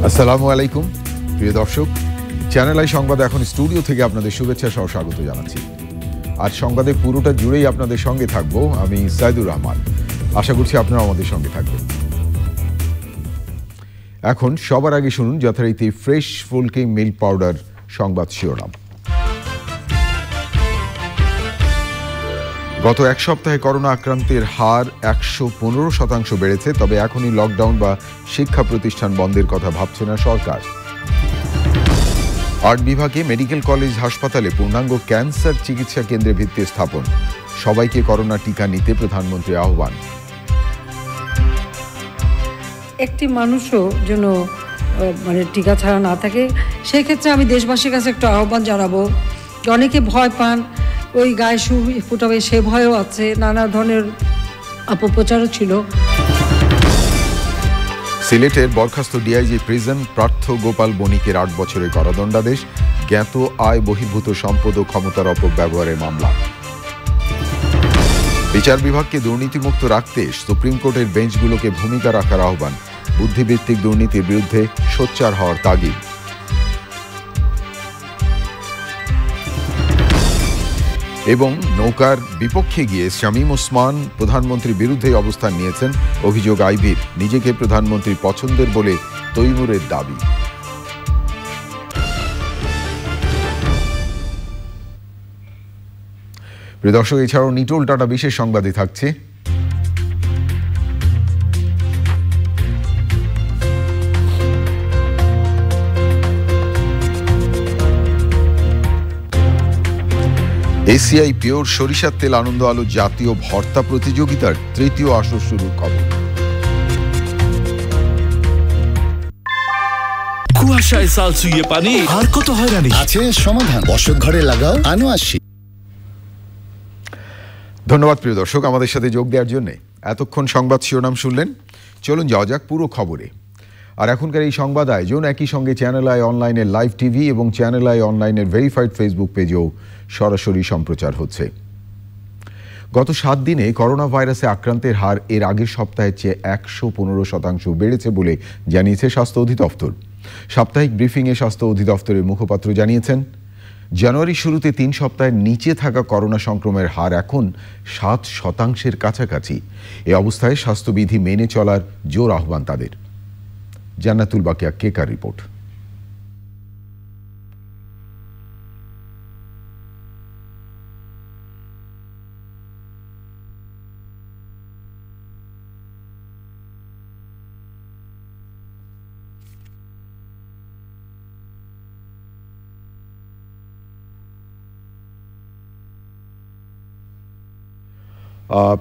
আসসালামু আলাইকুম প্রিয় দর্শক, চ্যানেল আই সংবাদ এখন স্টুডিও থেকে আপনাদের শুভেচ্ছা সহ স্বাগত জানাচ্ছি। আজ সংবাদে পুরোটা জুড়েই আপনাদের সঙ্গে থাকবো আমি সাইদুর রহমান। আশা করছি আপনারা আমাদের সঙ্গে থাকবেন। এখন সবার আগে শুনুন যথারীতি ফ্রেশ ফুলকি মিল্ক পাউডার সংবাদ শিরোনাম। গত এক সপ্তাহে করোনা আক্রান্তের হার 115% বেড়েছে। তবে এখনই লকডাউন বা শিক্ষা প্রতিষ্ঠান বন্ধের কথা ভাবছে না সরকার। আর্ট বিভাগে মেডিকেল কলেজ হাসপাতালে পূর্ণাঙ্গ ক্যান্সার চিকিৎসা কেন্দ্রের ভিত্তি স্থাপন। সবাইকে করোনা টিকা নিতে প্রধানমন্ত্রী আহ্বান। একটি মানুষও যেন টিকা ছাড়া না থাকে, সেই ক্ষেত্রে আমি দেশবাসীর কাছে একটা আহ্বান জানাবো। অনেকে ভয় পান, ওই গায়ে শু ফুটাবে সে ভয়ও আছে, নানা ধরনের অপপ্রচারও ছিল। সিলেটের বরখাস্ত ডিআইজি প্রিজন প্রার্থ গোপাল বণিকের 8 বছরের কারাদণ্ডাদেশ। জ্ঞাত আয় বহির্ভূত সম্পদ ও ক্ষমতার অপব্যবহারের মামলা। বিচার বিভাগকে দুর্নীতিমুক্ত রাখতে সুপ্রিম কোর্টের বেঞ্চগুলোকে ভূমিকা রাখার আহ্বান। বুদ্ধিভিত্তিক দুর্নীতির বিরুদ্ধে সোচ্চার হওয়ার তাগিদ। এবং নৌকার বিপক্ষে গিয়ে শামীম ওসমান প্রধানমন্ত্রীর বিরুদ্ধে অবস্থান নিয়েছেন। অভিযোগ আইবির, নিজেকে প্রধানমন্ত্রীর পছন্দের বলে তৈমুরের দাবি। প্রিয় দর্শক, এছাড়াও নিটোল টাটা বিশেষ সংবাদে থাকছে এসিআই পিওর সরিষার তেল আনন্দ আলো জাতীয় ভর্তা প্রতিযোগিতার 3য় আসর শুরুর খবর। কুয়াশায় সাল চুইয়ে পানি আর কত হয়রানি আছে সমাধান। বসত ঘরে লাগাও, আনো আসি। ধন্যবাদ প্রিয় দর্শক আমাদের সাথে যোগ দেওয়ার জন্য। এতক্ষণ সংবাদ শিরোনাম শুনলেন, চলুন যাওয়া যাক পুরো খবরে। আর এখনকার এই সংবাদ আয়োজন একই সঙ্গে চ্যানেল আই অনলাইনের লাইভ টিভি এবং চ্যানেল আই অনলাইনের ভেরিফাইড ফেসবুক পেজেও সরাসরি সম্প্রচার হচ্ছে। গত 7 দিনে করোনা ভাইরাসে আক্রান্তের হার এর আগের সপ্তাহের চেয়ে 115% বেড়েছে বলে জানিয়েছে স্বাস্থ্য অধিদপ্তর। সাপ্তাহিক ব্রিফিংয়ে স্বাস্থ্য অধিদপ্তরের মুখপাত্র জানিয়েছেন, জানুয়ারির শুরুতে 3 সপ্তাহের নিচে থাকা করোনা সংক্রমণের হার এখন 7% কাছাকাছি। এ অবস্থায় স্বাস্থ্যবিধি মেনে চলার জোর আহ্বান তাদের। জান্নাতুল বাকিয়া কেকার রিপোর্ট।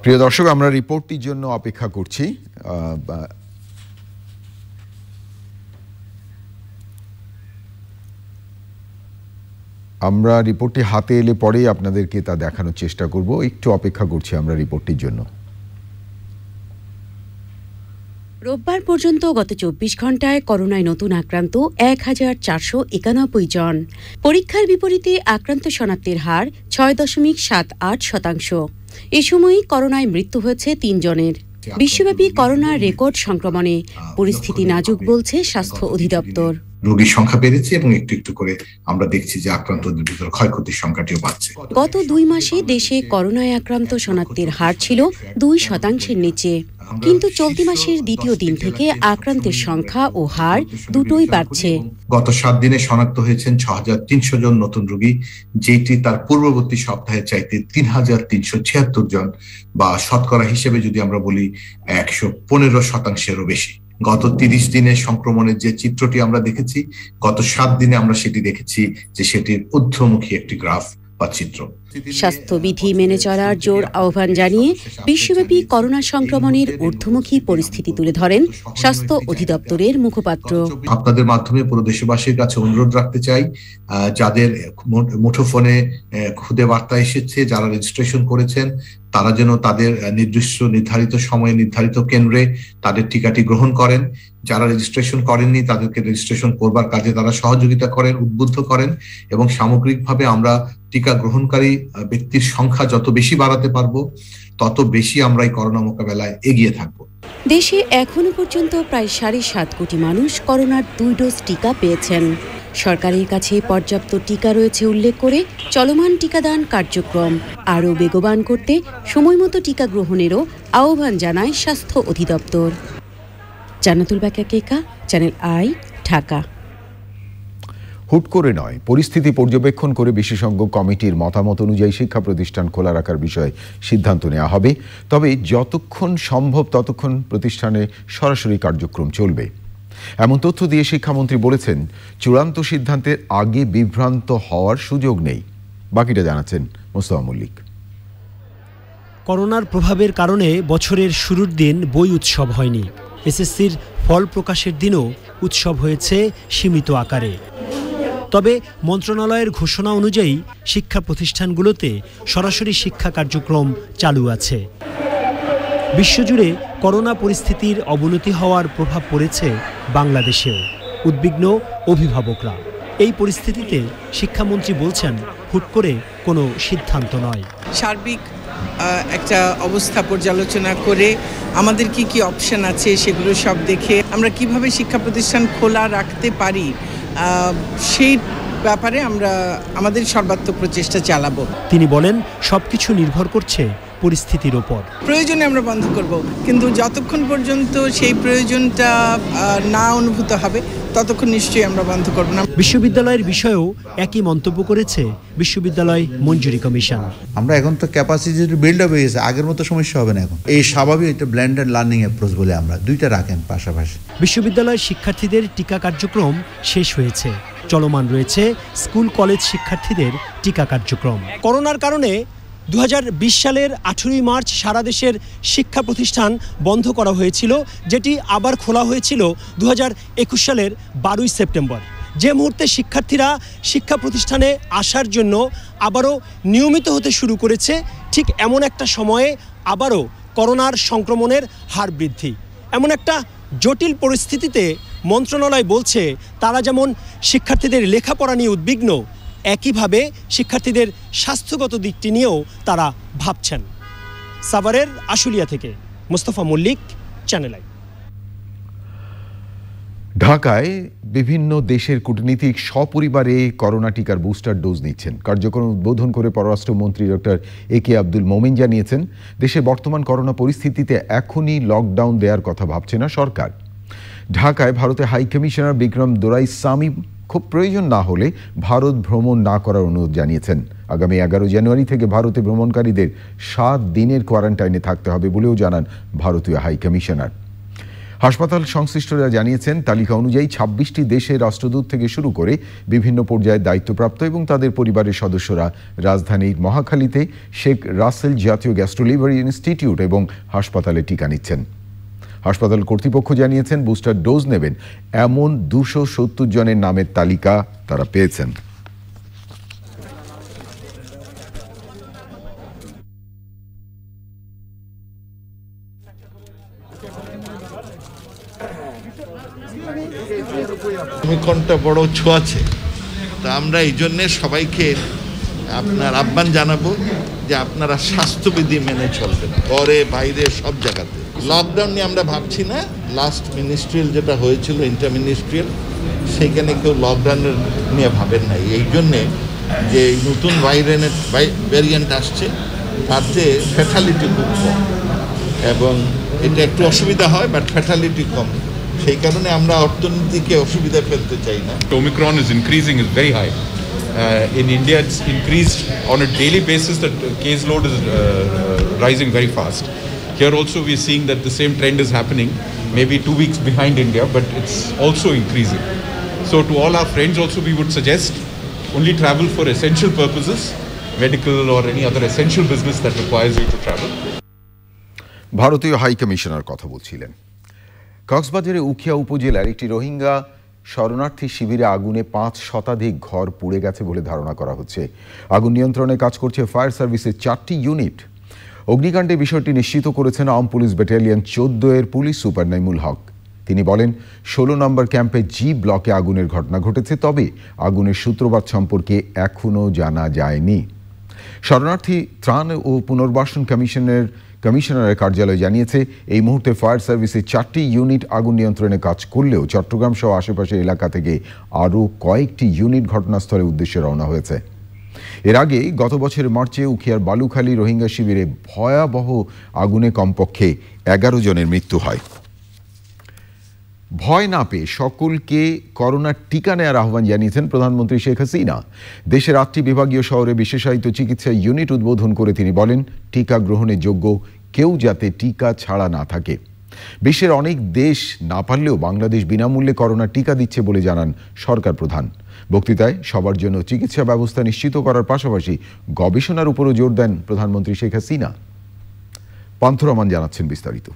প্রিয় দর্শক, আমরা রিপোর্টটির জন্য অপেক্ষা করছি। আমরা রিপোর্টটি হাতে এলে পরেই আপনাদেরকে তা দেখানোর চেষ্টা করব। একটু অপেক্ষা করছি আমরা রিপোর্টটির জন্য। রোববার পর্যন্ত গত 24 ঘণ্টায় করোনায় নতুন আক্রান্ত 1491 জন। পরীক্ষার বিপরীতে আক্রান্ত শনাক্তের হার 6.78%। এ সময়ই করোনায় মৃত্যু হয়েছে 3 জনের। বিশ্বব্যাপী করোনার রেকর্ড সংক্রমণে পরিস্থিতি নাজুক বলছে স্বাস্থ্য অধিদপ্তর। রোগীর সংখ্যা বেড়েছে এবং একটু একটু করে আমরা দেখছি যে আক্রান্তদের ভিতরে ক্ষয়ক্ষতির সংখ্যাটিও বাড়ছে। গত 2 মাসে দেশে করোনায় আক্রান্ত শনাক্তের হার ছিল 2% নিচে, কিন্তু চলতি মাসের দ্বিতীয় দিন থেকে আক্রান্তের সংখ্যা ও হার দুটোই বাড়ছে। গত 7 দিনে শনাক্ত হয়েছেন 6300 জন নতুন রোগী, যেটি তার পূর্ববর্তী সপ্তাহের চাইতে 3376 জন, বা শতকরা হিসেবে যদি আমরা বলি 115%-এরও বেশি। গত 30 দিনে সংক্রমণের যে চিত্রটি আমরা দেখেছি, গত 7 দিনে আমরা সেটি দেখেছি যে সেটির ঊর্ধ্বমুখী একটি গ্রাফ বা চিত্র। স্বাস্থ্যবিধি মেনে চলার জোর আহ্বান জানিয়ে বিশ্বব্যাপী করোনা সংক্রমণের ঊর্ধ্বমুখী পরিস্থিতি তুলে ধরেন স্বাস্থ্য অধিদপ্তরের মুখপাত্র। আপনাদের মাধ্যমে পুরো দেশবাসীর কাছে অনুরোধ রাখতে চাই, যাদের মুঠোফোনে খুদে বার্তা এসেছে, যারা রেজিস্ট্রেশন করেছেন, তারা যেন তাদের নির্ধারিত সময়ে নির্ধারিত কেন্দ্রে তাদের টিকাটি গ্রহণ করেন। যারা রেজিস্ট্রেশন করেননি তাদেরকে রেজিস্ট্রেশন করবার কাজে তারা সহযোগিতা করেন, উদ্বুদ্ধ করেন, এবং সামগ্রিকভাবে আমরা টিকা গ্রহণকারী ব্যক্তির সংখ্যা যত বেশি বাড়াতে পারবো তত বেশি আমরা এই করোনা মোকাবেলায় এগিয়ে থাকবো। দেশে এখনো পর্যন্ত প্রায় 7.5 কোটি মানুষ করোনার 2 ডোজ টিকা পেয়েছেন। সরকারের কাছে পর্যাপ্ত টিকা রয়েছে উল্লেখ করে চলমান টিকাদান কার্যক্রম আরও বেগবান করতে সময়মতো টিকা গ্রহণেরও আহ্বান জানায় স্বাস্থ্য অধিদপ্তর। জান্নাতুল বাকিয়া কেকা, চ্যানেল আই, ঢাকা। হুট করে নয়, পরিস্থিতি পর্যবেক্ষণ করে বিশেষজ্ঞ কমিটির মতামত অনুযায়ী শিক্ষা প্রতিষ্ঠান খোলা রাখার বিষয়ে সিদ্ধান্ত নেওয়া হবে। তবে যতক্ষণ সম্ভব ততক্ষণ প্রতিষ্ঠানে সরাসরি কার্যক্রম চলবে, এমন তথ্য দিয়ে শিক্ষামন্ত্রী বলেছেন চূড়ান্ত সিদ্ধান্তের আগে বিভ্রান্ত হওয়ার সুযোগ নেই। বাকিটা জানাচ্ছেন মোস্তফা মল্লিক। করোনার প্রভাবের কারণে বছরের শুরুর দিন বই উৎসব হয়নি। এসএসসির ফল প্রকাশের দিনও উৎসব হয়েছে সীমিত আকারে। তবে মন্ত্রণালয়ের ঘোষণা অনুযায়ী শিক্ষা প্রতিষ্ঠানগুলোতে সরাসরি শিক্ষা কার্যক্রম চালু আছে। বিশ্বজুড়ে করোনা পরিস্থিতির অবনতি হওয়ার প্রভাব পড়েছে বাংলাদেশেও। উদ্বিগ্ন অভিভাবকরা। এই পরিস্থিতিতে শিক্ষামন্ত্রী বলছেন হুট করে কোনো সিদ্ধান্ত নয়। সার্বিক একটা অবস্থা পর্যালোচনা করে আমাদের কি কি অপশন আছে সেগুলো সব দেখে আমরা কিভাবে শিক্ষা প্রতিষ্ঠান খোলা রাখতে পারি সেই ব্যাপারে আমরা আমাদের সর্বাত্মক প্রচেষ্টা চালাবো। তিনি বলেন সবকিছু নির্ভর করছে পরিস্থিতির ওপর। প্রয়োজনে আমরা বন্ধ করব, কিন্তু যতক্ষণ পর্যন্ত সেই প্রয়োজনটা না অনুভূত হবে ততক্ষণ নিশ্চয়ই আমরা বন্ধ করব না। বিশ্ববিদ্যালয়ের বিষয়েও একই মন্তব্য করেছে বিশ্ববিদ্যালয় মঞ্জুরি কমিশন। আমরা এখন তো ক্যাপাসিটি বিল্ড আপ হয়ে গেছে, আগের মতো সমস্যা হবে না। এখন এই স্বাভাবিক একটা ব্লেন্ডেড লার্নিং অ্যাপ্রোচ বলে আমরা দুইটা রাখেন পাশাপাশি। বিশ্ববিদ্যালয়ের শিক্ষার্থীদের টিকা কার্যক্রম শেষ হয়েছে, চলমান রয়েছে স্কুল কলেজ শিক্ষার্থীদের টিকা কার্যক্রম। করোনার কারণে 2020 সালের 18 মার্চ সারা দেশের শিক্ষা প্রতিষ্ঠান বন্ধ করা হয়েছিল, যেটি আবার খোলা হয়েছিল 2021 সালের 12 সেপ্টেম্বর। যে মুহূর্তে শিক্ষার্থীরা শিক্ষা প্রতিষ্ঠানে আসার জন্য আবারও নিয়মিত হতে শুরু করেছে, ঠিক এমন একটা সময়ে আবারও করোনার সংক্রমণের হার বৃদ্ধি। এমন একটা জটিল পরিস্থিতিতে মন্ত্রণালয় বলছে তারা যেমন শিক্ষার্থীদের লেখাপড়া নিয়ে উদ্বিগ্ন, একইভাবে শিক্ষার্থীদের স্বাস্থ্যগত দিকটি নিয়েও তারা ভাবছেন। সাভারের আশুলিয়া থেকে মোস্তফা মল্লিক, চ্যানেল আই। ঢাকায় বিভিন্ন দেশের কূটনীতিক সপরিবারে করোনা টিকার বুস্টার ডোজ নিচ্ছেন। কার্যক্রম উদ্বোধন করে পররাষ্ট্রমন্ত্রী ডক্টর একে আব্দুল মোমিন জানিয়েছেন দেশে বর্তমান করোনা পরিস্থিতিতে এখনই লকডাউন দেওয়ার কথা ভাবছে না সরকার। ঢাকায় ভারতের হাই কমিশনার বিক্রম দোরাইস্বামী খুব প্রয়োজন না হলে ভারত ভ্রমণ না করার অনুরোধ জানিয়েছেন। আগামী 11 জানুয়ারি থেকে ভারতে ভ্রমণকারীদের 7 দিনের কোয়ারেন্টাইনে থাকতে হবে বলেও জানান ভারতীয় হাই কমিশনার। হাসপাতাল সংশ্লিষ্টরা জানিয়েছেন তালিকা অনুযায়ী 26টি দেশের রাষ্ট্রদূত থেকে শুরু করে বিভিন্ন পর্যায়ে দায়িত্বপ্রাপ্ত এবং তাদের পরিবারের সদস্যরা রাজধানীর মহাখালীতে শেখ রাসেল জাতীয় গ্যাস্ট্রোলিভারি ইনস্টিটিউট এবং হাসপাতালে টিকা নিচ্ছেন। হাসপাতাল কর্তৃপক্ষ জানিয়েছেন বুস্টার ডোজ নেবেন এমন 270 জনের নামের তালিকা তারা পেয়েছেন। ওমিক্রনটা বড় ছোঁয়াছে, তা আমরা এই জন্যে সবাইকে আপনার আহ্বান জানাবো যে আপনারা স্বাস্থ্যবিধি মেনে চলবেন, ঘরে বাইরে সব জায়গাতে। লকডাউন নিয়ে আমরা ভাবছি না। লাস্ট মিনিস্ট্রিয়াল যেটা হয়েছিল ইন্টার মিনিস্ট্রিয়াল, সেইখানে কেউ লকডাউনের নিয়ে ভাবেন নাই। এই জন্যে যে নতুন ভ্যারিয়েন্ট আসছে তাতে ফ্যাটালিটি খুব কম, এবং এটা একটু অসুবিধা হয় বাট ফ্যাটালিটি কম। সেই কারণে আমরা অর্থনীতিকে অসুবিধা ফেলতে চাই না। Omicron is increasing, is very high. In India, it's increased on a daily basis. The case load is rising very fast. Here also, we are seeing that the same trend is happening. Maybe 2 weeks behind India, but it's also increasing. So, to all our friends, also we would suggest only travel for essential purposes, medical or any other essential business that requires you to travel. ভারতীয় high commissioner কথা বলছিলেন। কক্সবাজারের উখিয়া উপজেলার একটি রোহিঙ্গা শরণার্থী শিবিরে আগুনে 5 শতাধিক ঘর পুড়ে গেছে বলে ধারণা করা হচ্ছে। আগুন নিয়ন্ত্রণে কাজ করছে ফায়ার সার্ভিসের 4টি ইউনিট। অগ্নিকাণ্ডে বিষয়টি নিশ্চিত করেছেন আর্ম পুলিশ ব্যাটালিয়ন 14 এর পুলিশ সুপার নাইমুল হক। তিনি বলেন 16 নম্বর ক্যাম্পে জি ব্লকে আগুনের ঘটনা ঘটেছে, তবে আগুনের সূত্রপাত সম্পর্কে এখনও জানা যায়নি। শরণার্থী ত্রাণ ও পুনর্বাসন কমিশনারের কার্যালয় জানিয়েছে এই মুহূর্তে ফায়ার সার্ভিসের 4টি ইউনিট আগুন নিয়ন্ত্রণে কাজ করলেও চট্টগ্রাম সহ আশেপাশের এলাকা থেকে আরও কয়েকটি ইউনিট ঘটনাস্থলের উদ্দেশ্যে রওনা হয়েছে। এর আগে গত বছরের মার্চে উখিয়ার বালুখালী রোহিঙ্গা শিবিরে ভয়াবহ আগুনে কমপক্ষে 11 জনের মৃত্যু হয়। ভয় না পেয়ে সকলকে করোনার টিকা নেওয়ার আহ্বান জানিয়েছেন প্রধানমন্ত্রী শেখ হাসিনা। দেশের 8টি বিভাগীয় শহরে বিশেষায়িত চিকিৎসা ইউনিট উদ্বোধন করে তিনি বলেন, টিকা গ্রহণের যোগ্য কেউ যাতে টিকা ছাড়া না থাকে। বিশ্বের অনেক দেশ না পারলেও বাংলাদেশ বিনামূল্যে করোনার টিকা দিচ্ছে বলে জানান সরকার প্রধান। বক্তৃতায় সবার জন্য চিকিৎসা ব্যবস্থা নিশ্চিত করার পাশাপাশি গবেষণার উপরও জোর দেন প্রধানমন্ত্রী শেখ হাসিনা। পান্থ রহমান জানাচ্ছেন বিস্তারিত।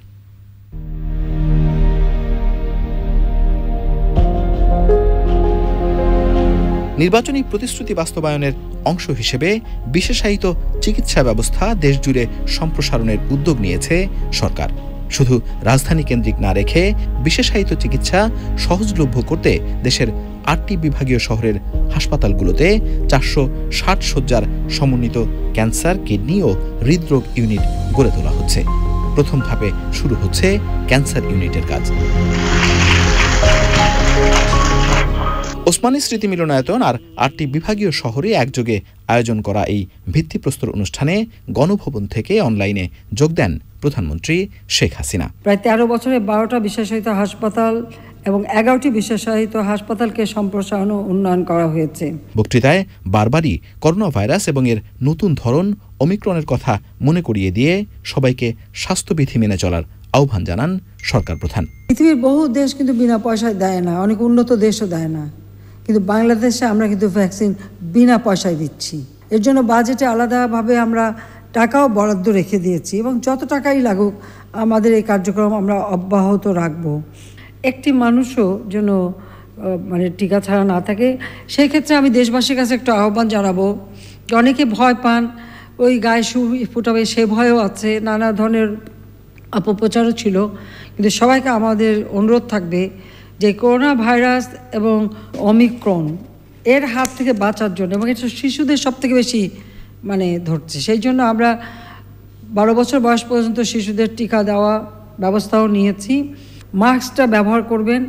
নির্বাচনী প্রতিশ্রুতি বাস্তবায়নের অংশ হিসেবে বিশেষায়িত চিকিৎসা ব্যবস্থা দেশজুড়ে সম্প্রসারণের উদ্যোগ নিয়েছে সরকার। শুধু রাজধানী কেন্দ্রিক না রেখে বিশেষায়িত চিকিৎসা সহজলভ্য করতে দেশের 8টি বিভাগীয় শহরের হাসপাতালগুলোতে 460 শয্যার সমন্বিত ক্যান্সার, কিডনি ও হৃদরোগ ইউনিট গড়ে তোলা হচ্ছে। প্রথম ধাপে শুরু হচ্ছে ক্যান্সার ইউনিটের কাজ। ওসমানী স্মৃতি মিলনায়তন আর 8টি বিভাগীয় শহরে একযোগে আয়োজন করা এই ভিত্তিপ্রস্তর অনুষ্ঠানে গণভবন থেকে অনলাইনে যোগ দেন প্রধানমন্ত্রী শেখ হাসিনা। প্রায় 13 বছরে 12টা বিশেষায়িত হাসপাতাল এবং 11টি বিশেষায়িত হাসপাতালকে সম্প্রসারণ ও উন্নয়ন করা হয়েছে। বক্তৃতায় বারবারই করোনা ভাইরাস এবং এর নতুন ধরন ওমিক্রনের কথা মনে করিয়ে দিয়ে সবাইকে স্বাস্থ্যবিধি মেনে চলার আহ্বান জানান সরকার প্রধান। পৃথিবীর বহু দেশ কিন্তু বিনা পয়সায় দেয় না, অনেক উন্নত দেশও দেয় না, কিন্তু বাংলাদেশে আমরা কিন্তু ভ্যাকসিন বিনা পয়সায় দিচ্ছি। এর জন্য বাজেটে আলাদাভাবে আমরা টাকাও বরাদ্দ রেখে দিয়েছি এবং যত টাকাই লাগুক আমাদের এই কার্যক্রম আমরা অব্যাহত রাখব। একটি মানুষও যেন টিকা ছাড়া না থাকে, সেই ক্ষেত্রে আমি দেশবাসীর কাছে একটা আহ্বান জানাবো। অনেকে ভয় পান, ওই গায়ে ফুটাবে সে ভয়ও আছে, নানা ধরনের অপপ্রচারও ছিল, কিন্তু সবাইকে আমাদের অনুরোধ থাকবে যে করোনা ভাইরাস এবং ওমিক্রন এর হাত থেকে বাঁচার জন্য, এবং এটা শিশুদের সব থেকে বেশি ধরছে, সেই জন্য আমরা 12 বছর বয়স পর্যন্ত শিশুদের টিকা দেওয়া ব্যবস্থাও নিয়েছি। মাস্কটা ব্যবহার করবেন,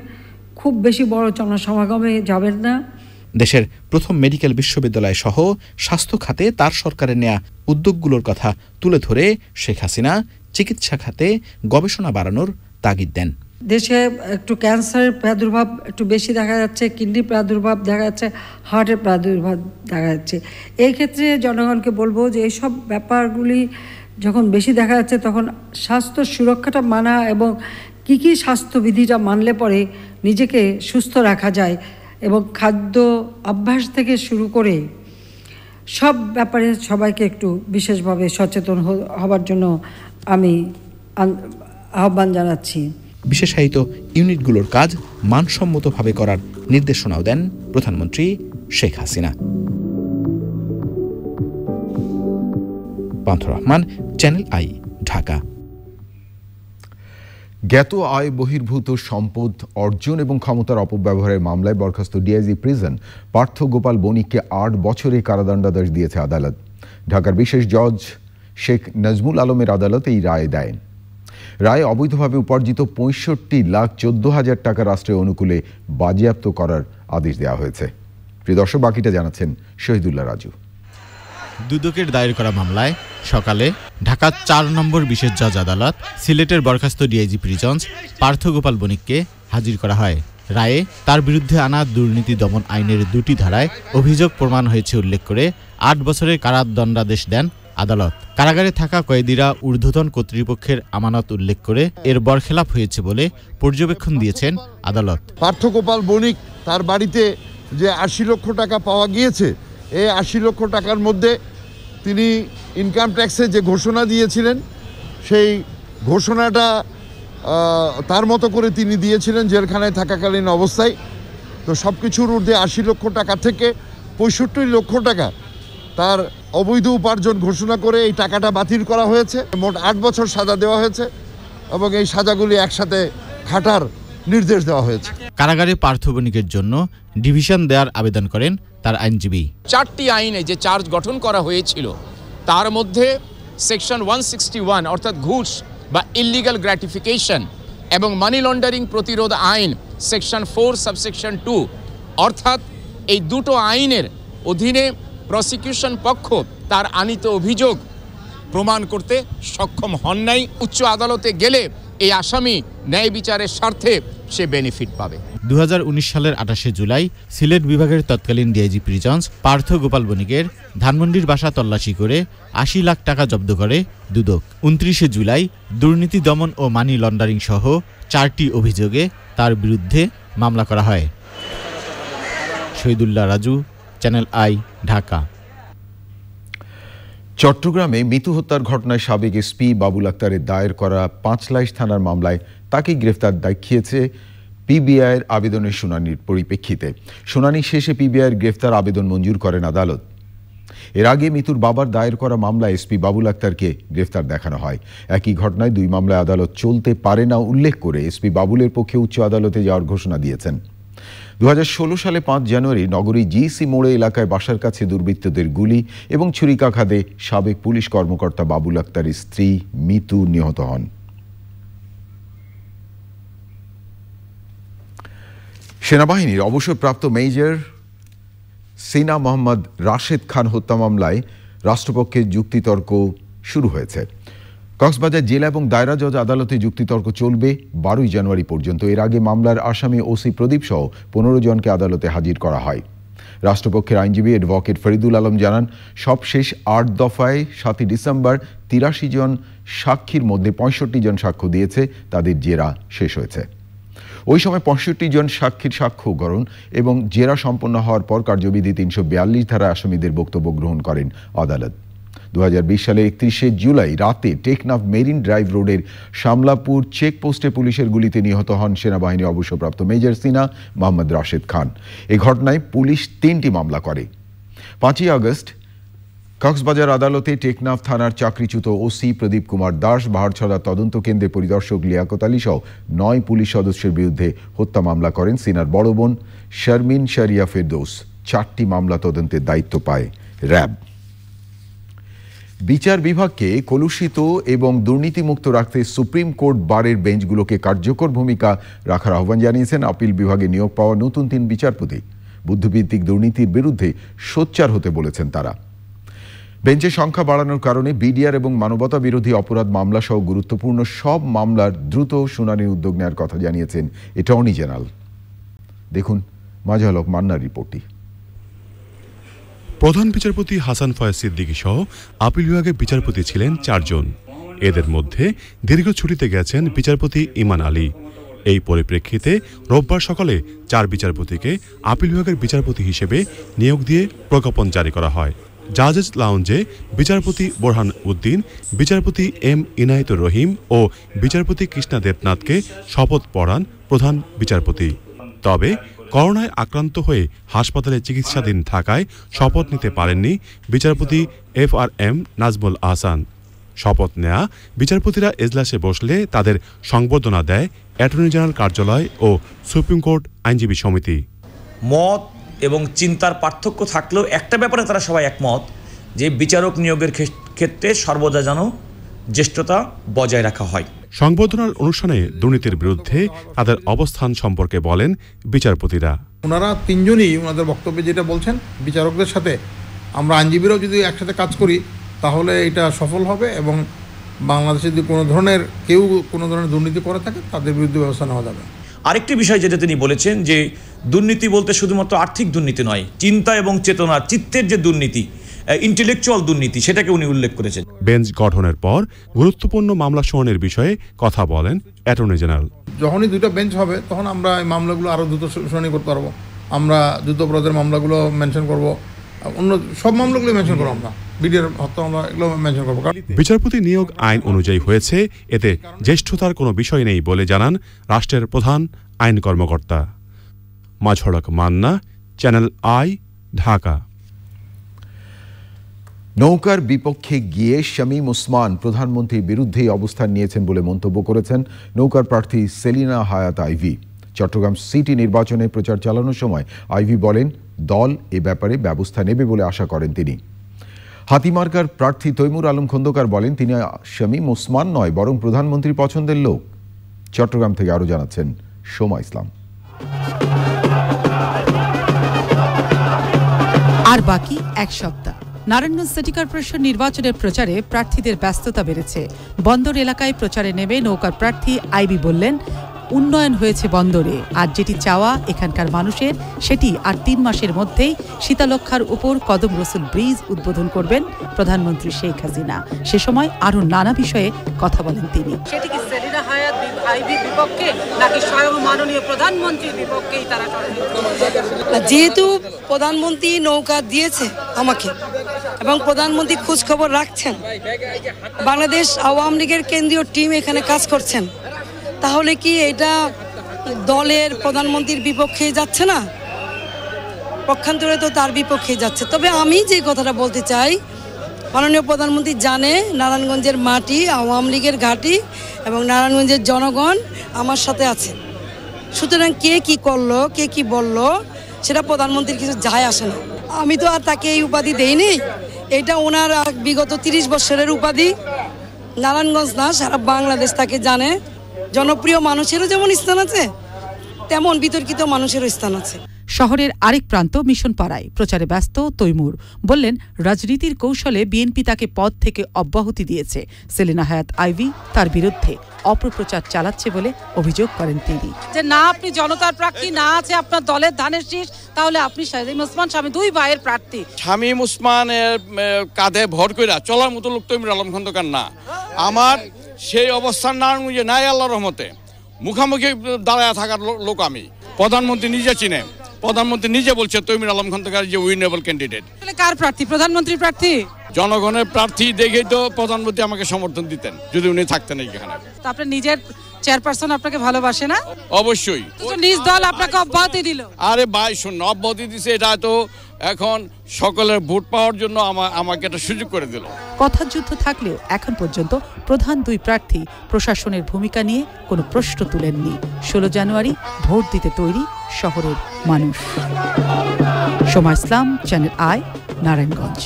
খুব বেশি বড় জনসমাগমে যাবেন না। দেশের প্রথম মেডিকেল বিশ্ববিদ্যালয় সহ স্বাস্থ্য খাতে তার সরকারের নেয়া উদ্যোগগুলোর কথা তুলে ধরে শেখ হাসিনা চিকিৎসা খাতে গবেষণা বাড়ানোর তাগিদ দেন। দেশে একটু ক্যান্সারের প্রাদুর্ভাব একটু বেশি দেখা যাচ্ছে, কিডনির প্রাদুর্ভাব দেখা যাচ্ছে, হার্টের প্রাদুর্ভাব দেখা যাচ্ছে। এই ক্ষেত্রে জনগণকে বলবো যে এইসব ব্যাপারগুলি যখন বেশি দেখা যাচ্ছে তখন স্বাস্থ্য সুরক্ষাটা মানা এবং কী স্বাস্থ্যবিধিটা মানলে পরে নিজেকে সুস্থ রাখা যায় এবং খাদ্য অভ্যাস থেকে শুরু করে সব ব্যাপারে সবাইকে একটু বিশেষভাবে সচেতন হবার জন্য আমি আহ্বান জানাচ্ছি। বিশেষায়িত ইউনিটগুলোর কাজ মানসম্মতভাবে করার নির্দেশনাও দেন প্রধানমন্ত্রী শেখ হাসিনা। পান্থ রহমান, চ্যানেল আই, ঢাকা। জ্ঞাত আয় বহির্ভূত সম্পদ অর্জন এবং ক্ষমতার অপব্যবহারের মামলায় বরখাস্ত ডিআইজি প্রিজন পার্থ গোপাল বণিককে 8 বছরের কারাদণ্ডাদেশ দিয়েছে আদালত। ঢাকার বিশেষ জজ শেখ নাজমুল আলমের আদালত এই রায় দেন। রায়ে অবৈধভাবে উপার্জিত 65,14,000 টাকা রাষ্ট্রের অনুকূলে বাজেয়াপ্ত করার আদেশ দেওয়া হয়েছে। প্রিয় দর্শক, বাকিটা জানাচ্ছেন শহীদুল্লাহ রাজু। দুদকের দায়ের করা মামলায় সকালে ঢাকা 4 নম্বর বিশেষ জজ আদালত সিলেটের বরখাস্ত ডিআইজি প্রিজন্স পার্থ গোপাল বণিককে হাজির করা হয়। রায়ে তার বিরুদ্ধে আনা দুর্নীতি দমন আইনের 2টি ধারায় অভিযোগ প্রমাণ হয়েছে উল্লেখ করে 8 বছরের কারাদণ্ডাদেশ দেন আদালত। কারাগারে থাকা কয়েদিরা ঊর্ধ্বতন কর্তৃপক্ষের আমানত উল্লেখ করে এর বরখেলাপ হয়েছে বলে পর্যবেক্ষণ দিয়েছেন আদালত। পার্থ গোপাল বণিক তার বাড়িতে যে 80 লক্ষ টাকা পাওয়া গিয়েছে, এই 80 লক্ষ টাকার মধ্যে তিনি ইনকাম ট্যাক্সে যে ঘোষণা দিয়েছিলেন সেই ঘোষণাটা তার মতো করে তিনি দিয়েছিলেন জেলখানায় থাকাকালীন অবস্থায়। তো সব কিছুর ঊর্ধ্বে 80 লক্ষ টাকা থেকে 65 লক্ষ টাকা তার অবৈধ উপার্জন ঘোষণা করে এই টাকাটা বাতিল করা হয়েছে। মোট 8 বছর সাজা দেওয়া হয়েছে এবং এই সাজাগুলি একসাথে খাটার নির্দেশ দেওয়া হয়েছে। কারাগারে পার্থ বণিকের জন্য ডিভিশন দেওয়ার আবেদন করেন তার আইনজীবী। 4টি আইনে যে চার্জ গঠন করা হয়েছিল তার মধ্যে সেকশন 161 অর্থাৎ ঘুষ বা ইলিগাল গ্র্যাটিফিকেশন এবং মানি লন্ডারিং প্রতিরোধ আইন সেকশন 4 সাবসেকশন 2 অর্থাৎ এই দুটো আইনের অধীনে প্রসিকিউশন পক্ষ তার আনিত অভিযোগ প্রমাণ করতে সক্ষম হন নাই। উচ্চ আদালতে গেলে এই আসামি ন্যায় বিচারের স্বার্থে সে বেনিফিট পাবে। 2019 সালের 28শে জুলাই সিলেট বিভাগের তৎকালীন ডিআইজি প্রিজন্স পার্থ গোপাল বণিকের ধানমন্ডির বাসা তল্লাশি করে 80 লাখ টাকা জব্দ করে দুদক। 29শে জুলাই দুর্নীতি দমন ও মানি লন্ডারিং সহ 4টি অভিযোগে তার বিরুদ্ধে মামলা করা হয়। Shahidullah Raju, channel I, Dhaka. চট্টগ্রামে মিতু হত্যার ঘটনায় সাবেক এসপি বাবুল আক্তারের দায়ের করা পাঁচলাইশ থানার মামলায় তাকে গ্রেফতার দেখিয়েছে পিবিআইয়ের আবেদনের শুনানির পরিপ্রেক্ষিতে। শুনানি শেষে পিবিআইয়ের গ্রেফতার আবেদন মঞ্জুর করেন আদালত। এর আগে মিতুর বাবার দায়ের করা মামলায় এসপি বাবুল আক্তারকে গ্রেফতার দেখানো হয়। একই ঘটনায় 2 মামলায় আদালত চলতে পারে না উল্লেখ করে এসপি বাবুলের পক্ষে উচ্চ আদালতে যাওয়ার ঘোষণা দিয়েছেন। 2016 সালে 5 জানুয়ারি নগরীর জিসি মোড়ে এলাকায় বাসার কাছে দুর্বৃত্তদের গুলি এবং ছুরিকাঘাতে সাবেক পুলিশ কর্মকর্তা বাবুল আক্তারের স্ত্রী মিতু নিহত হন। সেনাবাহিনীর অবসরপ্রাপ্ত মেজর সিনা মোহাম্মদ রাশেদ খান হত্যা মামলায় রাষ্ট্রপক্ষের যুক্তিতর্ক শুরু হয়েছে। কক্সবাজার জেলা এবং দায়রা জজ আদালতে যুক্তিতর্ক চলবে 12 জানুয়ারি পর্যন্ত। এর আগে মামলার আসামি ওসি প্রদীপ সহ 15 জনকে আদালতে হাজির করা হয়। রাষ্ট্রপক্ষের আইনজীবী অ্যাডভোকেট ফরিদুল আলম জানান, সবশেষ 8 দফায় 7 ডিসেম্বর 83 জন সাক্ষীর মধ্যে 65 জন সাক্ষ্য দিয়েছে, তাদের জেরা শেষ হয়েছে। ওই সময় 65 জন সাক্ষীর সাক্ষ্য গ্রহণ এবং জেরা সম্পন্ন হওয়ার পর কার্যবিধি 342 ধারায় আসামিদের বক্তব্য গ্রহণ করেন আদালত। 2020 সালের 31শে জুলাই রাতে টেকনাফ মেরিন ড্রাইভ রোডের শামলাপুর চেকপোস্টে পুলিশের গুলিতে নিহত হন সেনাবাহিনী অবসরপ্রাপ্ত মেজর সিনা মোহাম্মদ রাশেদ খান। এই ঘটনায় পুলিশ 3টি মামলা করে। 5ই আগস্ট কক্সবাজার আদালতে টেকনাফ থানার চাকরিচ্যুত ওসি প্রদীপ কুমার দাস, বাহারছড়া তদন্ত কেন্দ্রের পরিদর্শক লিয়াকত আলী সহ 9 পুলিশ সদস্যের বিরুদ্ধে হত্যা মামলা করেন সিনার বড় বোন শারমিন শারিয়া ফেরদৌস। 4টি মামলা তদন্তের দায়িত্ব পায় র্যাব। বিচার বিভাগকে কলুষিত এবং দুর্নীতিমুক্ত রাখতে সুপ্রিম কোর্ট বারের বেঞ্চগুলোকে কার্যকর ভূমিকা রাখার আহ্বান জানিয়েছেন আপিল বিভাগে নিয়োগ পাওয়া নতুন 3 বিচারপতি। বুদ্ধিভিত্তিক দুর্নীতির বিরুদ্ধে সোচ্চার হতে বলেছেন তারা। বেঞ্চের সংখ্যা বাড়ানোর কারণে বিডিআর এবং মানবতা বিরোধী অপরাধ মামলা সহ গুরুত্বপূর্ণ সব মামলার দ্রুত শুনানির উদ্যোগ নেওয়ার কথা জানিয়েছেন অ্যাটর্নি জেনারেল। দেখুন মাজহার হক মান্নার রিপোর্টটি। প্রধান বিচারপতি হাসান ফয়েজ সিদ্দিকী সহ আপিল বিভাগের বিচারপতি ছিলেন 4 জন। এদের মধ্যে দীর্ঘ ছুটিতে গেছেন বিচারপতি ইমান আলী। এই পরিপ্রেক্ষিতে রোববার সকালে 4 বিচারপতিকে আপিল বিভাগের বিচারপতি হিসেবে নিয়োগ দিয়ে প্রজ্ঞাপন জারি করা হয়। জাজেস লাউঞ্জে বিচারপতি বোরহান উদ্দিন, বিচারপতি এম ইনায়েতুর রহিম ও বিচারপতি কৃষ্ণা দেবনাথকে শপথ পড়ান প্রধান বিচারপতি। তবে করোনায় আক্রান্ত হয়ে হাসপাতালে চিকিৎসাধীন থাকায় শপথ নিতে পারেননি বিচারপতি FRM নাজমুল আহসান। শপথ নেয়া বিচারপতিরা এজলাসে বসলে তাদের সংবর্ধনা দেয় অ্যাটর্নি জেনারেল কার্যালয় ও সুপ্রিম কোর্ট আইনজীবী সমিতি। মত এবং চিন্তার পার্থক্য থাকলেও একটা ব্যাপারে তারা সবাই একমত যে বিচারক নিয়োগের ক্ষেত্রে সর্বদা যেন জ্যেষ্ঠতা বজায় রাখা হয়। সংবর্ধনার অনুষ্ঠানে দুর্নীতির বিরুদ্ধে তাদের অবস্থান সম্পর্কে বলেন বিচারপতিরা। ওনারা 3 জনই ওনাদের বক্তব্যে যেটা বলছেন, বিচারকদের সাথে আমরা আইনজীবীরাও যদি একসাথে কাজ করি তাহলে এটা সফল হবে এবং বাংলাদেশে যদি কোনো ধরনের দুর্নীতি করে থাকে তাদের বিরুদ্ধে ব্যবস্থা নেওয়া যাবে। আরেকটি বিষয় যেটা তিনি বলেছেন যে দুর্নীতি বলতে শুধুমাত্র আর্থিক দুর্নীতি নয়, চিন্তা এবং চেতনা, চিত্তের যে দুর্নীতি, ইন্টেলেকচুয়াল দুর্নীতি, সেটাকে উনি উল্লেখ করেছেন। বেঞ্চ গঠনের পর গুরুত্বপূর্ণ মামলা শুনানির বিষয়ে কথা বলেন অ্যাটর্নি জেনারেল। যখনই 2টা বেঞ্চ হবে তখন আমরা এই মামলাগুলো আরও দ্রুত শুনানি করতে পারবো। আমরা দ্রুত অপরাধের মামলাগুলো মেনশন করব, অন্য সব মামলাগুলো মেনশন করবো, আমরা বিডিআর হত্যা মামলা এগুলো মেনশন করবো। বিচারপতি নিয়োগ আইন অনুযায়ী হয়েছে, এতে জ্যেষ্ঠতার কোনো বিষয় নেই বলে জানান রাষ্ট্রের প্রধান আইন কর্মকর্তা। মাজহার হক মান্না, চ্যানেল আই, ঢাকা। নৌকার বিপক্ষে গিয়ে শামীম ওসমান প্রধানমন্ত্রীর বিরুদ্ধেই অবস্থান নিয়েছেন বলে মন্তব্য করেছেন নৌকার প্রার্থী সেলিনা হায়াত আইভি। চট্টগ্রাম সিটি নির্বাচনে প্রচার চালানোর সময় আইভি বলেন দল এ ব্যাপারে ব্যবস্থা নেবে বলে আশা করেন তিনি। হাতিমার্কার প্রার্থী তৈমুর আলম খন্দকার বলেন তিনি শামীম ওসমান নয় বরং প্রধানমন্ত্রী পছন্দের লোক। চট্টগ্রাম থেকে আরো জানাচ্ছেন সোমা ইসলাম। আর বাকি এক সপ্তাহ। নারায়ণগঞ্জ সিটি কর্পোরেশন নির্বাচনের প্রচারে প্রার্থীদের ব্যস্ততা বেড়েছে। বন্দর এলাকায় প্রচারে নেমে নৌকার প্রার্থী আইবি বললেন উন্নয়ন হয়েছে বন্দরে, আর যেটি চাওয়া এখানকার মানুষের সেটি আর ৩ মাসের মধ্যেই শীতলক্ষার উপর কদম রসুল ব্রিজ উদ্বোধন করবেন প্রধানমন্ত্রী শেখ হাসিনা। সে সময় আরও নানা বিষয়ে কথা বলেন তিনি। সেটি কি সেলিনা হায়াত আইবির বিপক্ষে নাকি স্বয়ং মাননীয় প্রধানমন্ত্রীর বিপক্ষেই তারা যেহেতু প্রধানমন্ত্রী নৌকা দিয়েছে আমাকে এবং প্রধানমন্ত্রী খোঁজ খবর রাখছেন, বাংলাদেশ আওয়ামী লীগের কেন্দ্রীয় টিম এখানে কাজ করছেন, তাহলে কি এটা দলের প্রধানমন্ত্রীর বিপক্ষে যাচ্ছে না? পক্ষান্তরে তো তার বিপক্ষে যাচ্ছে। তবে আমি যে কথাটা বলতে চাই, মাননীয় প্রধানমন্ত্রী জানে নারায়ণগঞ্জের মাটি আওয়ামী লীগের ঘাঁটি এবং নারায়ণগঞ্জের জনগণ আমার সাথে আছে। সুতরাং কে কি করলো, কে কি বললো, সেটা প্রধানমন্ত্রীর কিছু যায় আসে না। আমি তো আর তাকে এই উপাধি দেইনি, এটা ওনার বিগত 30 বছরের উপাধি। নারায়ণগঞ্জ না, সারা বাংলাদেশ তাকে জানে। জনপ্রিয় মানুষেরও যেমন স্থান আছে, তেমন বিতর্কিত মানুষেরও স্থান আছে। শহরের আরেক প্রান্ত মিশন পাড়ায় প্রচারে ব্যস্ত তৈমুর বললেন রাজনীতির কৌশলে বিএনপি তাকে পদ থেকে অব্যাহতি দিয়েছে। সেলিনা হায়াত আইভি তার বিরুদ্ধে অপপ্রচার চালাচ্ছে বলে অভিযোগ করেন তিনি। যে না আপনি জনতার প্রার্থী, না আছে আপনার দলের ধানের শীষ, তাহলে আপনি শামীম ওসমান স্বামী 2 ভাইয়ের প্রার্থী। শামীম ওসমানের কাঁধে ভর কইরা চলার মতো লোক তৈমুর আলম খন্দকার না। আমার সেই অবস্থান নারায়ণগঞ্জে নাই আল্লাহর রহমতে। মুখামুখি দাঁড়ায় থাকার লোক আমি। প্রধানমন্ত্রী নিজে চিনে, প্রধানমন্ত্রী নিজে বলছে তৈমুর আলম খন্দকার যে উইনেবল ক্যান্ডিডেট। কার প্রার্থী? প্রধানমন্ত্রীর প্রার্থী। জনগণের প্রার্থী দেখেই তো প্রধানমন্ত্রী আমাকে সমর্থন দিতেন যদি উনি থাকতেন এইখানে। আপনার নিজের চেয়ারপারসন আপনাকে ভালোবাসে না? অবশ্যই। নিজ দল আপনাকে অব্যাহতি দিল। আরে ভাই শোন, অব্যাহতি দিছে, এটা তো এখন সকলের ভোট পাওয়ার জন্য আমাকে একটা সুযোগ করে দিল। কথার যুদ্ধ থাকলেও এখন পর্যন্ত প্রধান 2 প্রার্থী প্রশাসনের ভূমিকা নিয়ে কোনো প্রশ্ন তুলেননি। 16 জানুয়ারি ভোট দিতে তৈরি শহরের মানুষ। সোমা ইসলাম, চ্যানেল আই, নারায়ণগঞ্জ।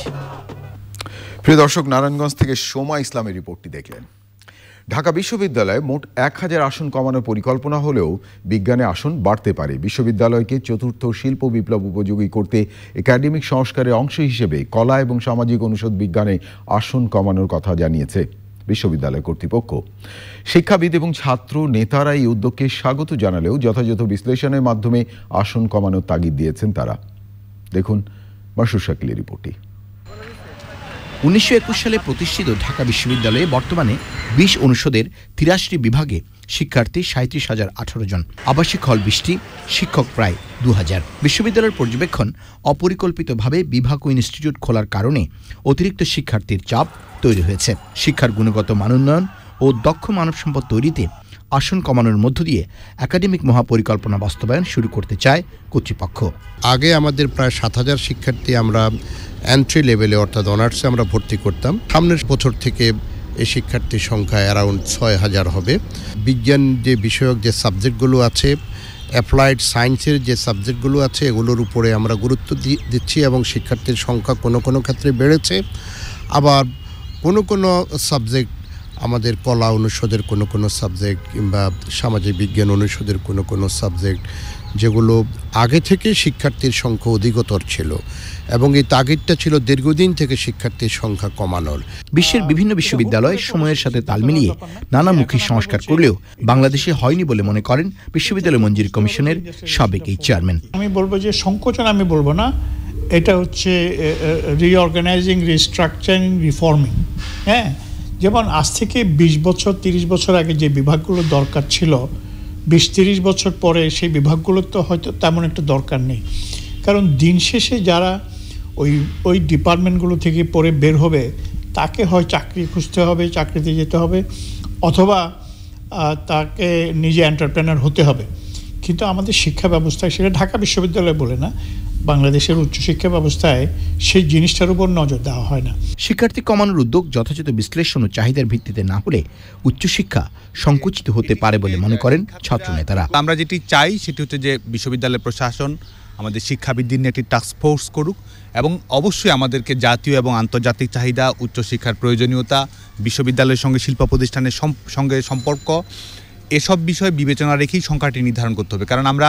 প্রিয় দর্শক, নারায়ণগঞ্জ থেকে সোমা ইসলামের রিপোর্টটি দেখলেন। ঢাকা বিশ্ববিদ্যালয়ে মোট 1000 আসন কমানোর পরিকল্পনা হলেও বিজ্ঞানে আসন বাড়তে পারে। বিশ্ববিদ্যালয়কে চতুর্থ শিল্প বিপ্লব উপযোগী করতে একাডেমিক সংস্কারের অংশ হিসেবে কলা এবং সামাজিক অনুষদ বিজ্ঞানে আসন কমানোর কথা জানিয়েছে বিশ্ববিদ্যালয় কর্তৃপক্ষ। শিক্ষাবিদ এবং ছাত্র নেতারা এই উদ্যোগকে স্বাগত জানালেও যথাযথ বিশ্লেষণের মাধ্যমে আসন কমানোর তাগিদ দিয়েছেন তারা। দেখুন মাসুর শাকিলের রিপোর্টটি। 1921 সালে প্রতিষ্ঠিত ঢাকা বিশ্ববিদ্যালয়ে বর্তমানে 20 অনুষদের 83টি বিভাগে শিক্ষার্থী 37,018 জন, আবাসিক হল 20টি, শিক্ষক প্রায় 2000। বিশ্ববিদ্যালয়ের পর্যবেক্ষণ, অপরিকল্পিতভাবে বিভাগ ও ইনস্টিটিউট খোলার কারণে অতিরিক্ত শিক্ষার্থীর চাপ তৈরি হয়েছে। শিক্ষার গুণগত মানোন্নয়ন ও দক্ষ মানব সম্পদ তৈরিতে আসন কমানোর মধ্য দিয়ে একাডেমিক মহাপরিকল্পনা বাস্তবায়ন শুরু করতে চায় কর্তৃপক্ষ। আগে আমাদের প্রায় 7000 শিক্ষার্থী আমরা এন্ট্রি লেভেলে অর্থাৎ অনার্সে আমরা ভর্তি করতাম। সামনের বছর থেকে এই শিক্ষার্থীর সংখ্যা অ্যারাউন্ড 6000 হবে। বিজ্ঞান যে বিষয়ক যে সাবজেক্টগুলো আছে, অ্যাপ্লাইড সায়েন্সের যে সাবজেক্টগুলো আছে, এগুলোর উপরে আমরা গুরুত্ব দিচ্ছি এবং শিক্ষার্থীর সংখ্যা কোনো ক্ষেত্রে বেড়েছে। আবার কোনো সাবজেক্ট, আমাদের কলা অনুষদের কোনো সাবজেক্ট কিংবা সামাজিক বিজ্ঞান অনুষদের কোনো সাবজেক্ট, যেগুলো আগে থেকে শিক্ষার্থীর সংখ্যা অধিকতর ছিল এবং এই তাগিদটা ছিল দীর্ঘদিন থেকে শিক্ষার্থীর সংখ্যা কমানোর। বিশ্বের বিভিন্ন বিশ্ববিদ্যালয় সময়ের সাথে তাল মিলিয়ে নানামুখী সংস্কার করলেও বাংলাদেশে হয়নি বলে মনে করেন বিশ্ববিদ্যালয় মঞ্জুরি কমিশনের সাবেক এই চেয়ারম্যান। আমি বলবো যে সংকোচন আমি বলবো না, এটা হচ্ছে রিঅর্গানাইজিং, রিস্ট্রাকচারিং, রিফর্মিং। হ্যাঁ, যেমন আজ থেকে 20 বছর 30 বছর আগে যে বিভাগগুলো দরকার ছিল, 20-30 বছর পরে সেই বিভাগগুলো তো হয়তো তেমন একটা দরকার নেই। কারণ দিন শেষে যারা ওই ডিপার্টমেন্টগুলো থেকে পরে বের হবে, তাকে হয় চাকরি খুঁজতে হবে, চাকরিতে যেতে হবে, অথবা তাকে নিজে এন্টারপ্রেনার হতে হবে। কিন্তু আমাদের শিক্ষা ব্যবস্থায়, সেটা ঢাকা বিশ্ববিদ্যালয় বলে না, বাংলাদেশের উচ্চশিক্ষা ব্যবস্থায় সেই জিনিসটার উপর নজর দেওয়া হয় না। শিক্ষার্থী কমানোর উদ্যোগ যথাযথ বিশ্লেষণ ও চাহিদার ভিত্তিতে না হলে উচ্চশিক্ষা সংকুচিত হতে পারে বলে মনে করেন ছাত্র নেতারা। আমরা যেটি চাই সেটি হচ্ছে যে বিশ্ববিদ্যালয় প্রশাসন আমাদের শিক্ষাবিদদের নিয়ে একটি টাস্ক ফোর্স করুক এবং অবশ্যই আমাদেরকে জাতীয় এবং আন্তর্জাতিক চাহিদা, উচ্চশিক্ষার প্রয়োজনীয়তা, বিশ্ববিদ্যালয়ের সঙ্গে শিল্প প্রতিষ্ঠানের সঙ্গে সম্পর্ক, এসব বিষয় বিবেচনা রেখেই সংখ্যাটি নির্ধারণ করতে হবে। কারণ আমরা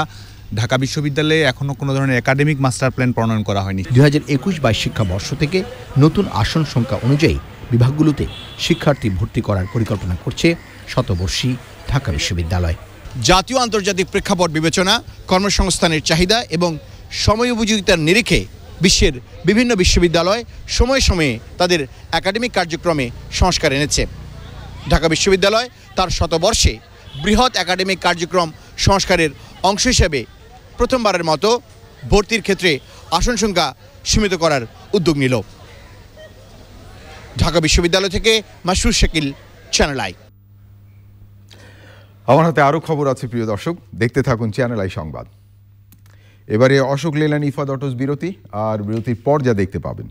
ঢাকা বিশ্ববিদ্যালয়ে এখনও কোনো ধরনের একাডেমিক মাস্টার প্ল্যান প্রণয়ন করা হয়নি। 2021-22 শিক্ষাবর্ষ থেকে নতুন আসন সংখ্যা অনুযায়ী বিভাগগুলোতে শিক্ষার্থী ভর্তি করার পরিকল্পনা করছে শতবর্ষী ঢাকা বিশ্ববিদ্যালয়। জাতীয় আন্তর্জাতিক প্রেক্ষাপট বিবেচনা, কর্মসংস্থানের চাহিদা এবং সময় উপযোগিতার নিরিখে বিশ্বের বিভিন্ন বিশ্ববিদ্যালয় সময়ে সময়ে তাদের একাডেমিক কার্যক্রমে সংস্কার এনেছে। ঢাকা বিশ্ববিদ্যালয় তার শতবর্ষে বৃহৎ একাডেমিক কার্যক্রম সংস্কারের অংশ হিসেবে প্রথমবারের মতো ভর্তির ক্ষেত্রে আসন সংখ্যা সীমিত করার উদ্যোগ নিল। ঢাকা বিশ্ববিদ্যালয় থেকে মাসরুর শাকিল, চ্যানেল আই। আমার হাতে আরও খবর আছে প্রিয় দর্শক, দেখতে থাকুন চ্যানেল আই সংবাদ। এবারে অশোক লেল্যান্ড ইফাদ অটোস বিরতি, আর বিরতির পর যা দেখতে পাবেন।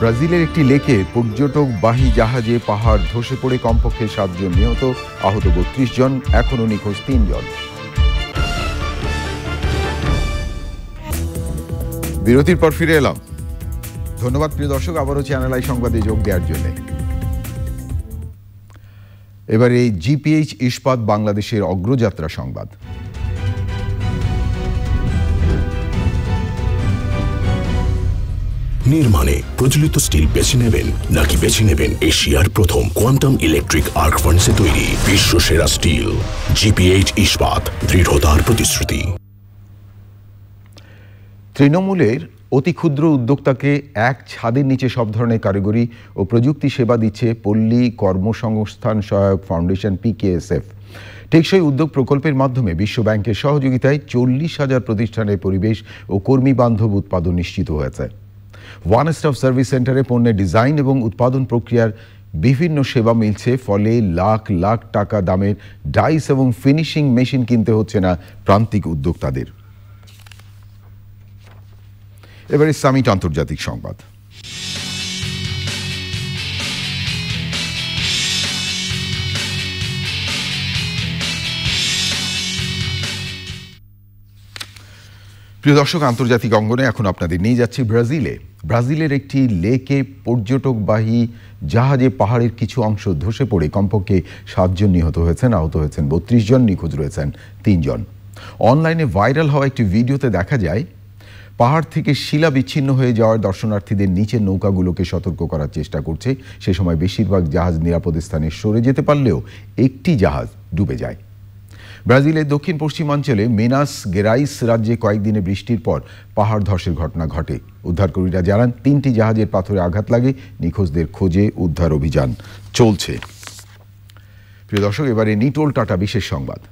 ব্রাজিলের একটি লেকে পর্যটকবাহী জাহাজে পাহাড় ধসে পড়ে কমপক্ষে 7 জন নিহত, আহত 32 জন, এখনও নিখোঁজ 3 জন। বিরতির পর ফিরে এলাম। ধন্যবাদ প্রিয় দর্শক আবারও চ্যানেল আই সংবাদে যোগ দেওয়ার জন্য। এবারে জিপিএইচ ইস্পাত বাংলাদেশের অগ্রযাত্রা সংবাদ। নির্মাণে প্রচলিত স্টিল বেছে নেবেন নাকি বেছে নেবেন এশিয়ার প্রথম কোয়ান্টাম ইলেকট্রিক আর্ক ফার্নেসে তৈরি বিশ্বসেরা স্টিল? জিপিএইচ ইস্পাত, দৃঢ়তার প্রতিশ্রুতি। তৃণমূলের অতি ক্ষুদ্র উদ্যোক্তাকে এক ছাদের নিচে সব ধরনের কারিগরি ও প্রযুক্তি সেবা দিচ্ছে পল্লী কর্মসংস্থান সহায়ক ফাউন্ডেশন PKSF। টেকসই উদ্যোগ প্রকল্পের মাধ্যমে বিশ্ব ব্যাংকের সহযোগিতায় 40,000 প্রতিষ্ঠানের পরিবেশ ও কর্মী বান্ধব উৎপাদন নিশ্চিত হয়েছে। ওয়ান স্টপ সার্ভিস সেন্টারে পণ্যের ডিজাইন এবং উৎপাদন প্রক্রিয়ার বিভিন্ন সেবা মিলছে, ফলে লাখ লাখ টাকা দামের ডাইস এবং ফিনিশিং মেশিন কিনতে হচ্ছে না প্রান্তিক উদ্যোক্তাদের। এবারে সামিট আন্তর্জাতিক সংবাদ। প্রিয় দর্শক, আন্তর্জাতিক অঙ্গনে এখন আপনাদের নিয়ে যাচ্ছি ব্রাজিলে। ব্রাজিলের একটি লেকে পর্যটকবাহী জাহাজে পাহাড়ের কিছু অংশ ধসে পড়ে কমপক্ষে 7 জন নিহত হয়েছেন, আহত হয়েছেন 32 জন, নিখোঁজ রয়েছেন 3 জন। অনলাইনে ভাইরাল হওয়া একটি ভিডিওতে দেখা যায় পাহাড় থেকে শিলা বিচ্ছিন্ন হয়ে যাওয়ার দর্শনার্থীদের নিচের নৌকাগুলোকে সতর্ক করার চেষ্টা করছে। সে সময় বেশিরভাগ জাহাজ নিরাপদ স্থানে সরে যেতে পারলেও একটি জাহাজ ডুবে যায়। ব্রাজিলের দক্ষিণ পশ্চিমাঞ্চলে মিনাস গেরাইস রাজ্যে কয়েকদিনে বৃষ্টির পর পাহাড় ধসের ঘটনা ঘটে। উদ্ধারকর্মীরা জানান 3টি জাহাজের পাথরে আঘাত লাগে। নিখোঁজদের খোঁজে উদ্ধার অভিযান চলছে। প্রিয় দর্শক, এবারে নিটোল টাটা বিশেষ সংবাদ।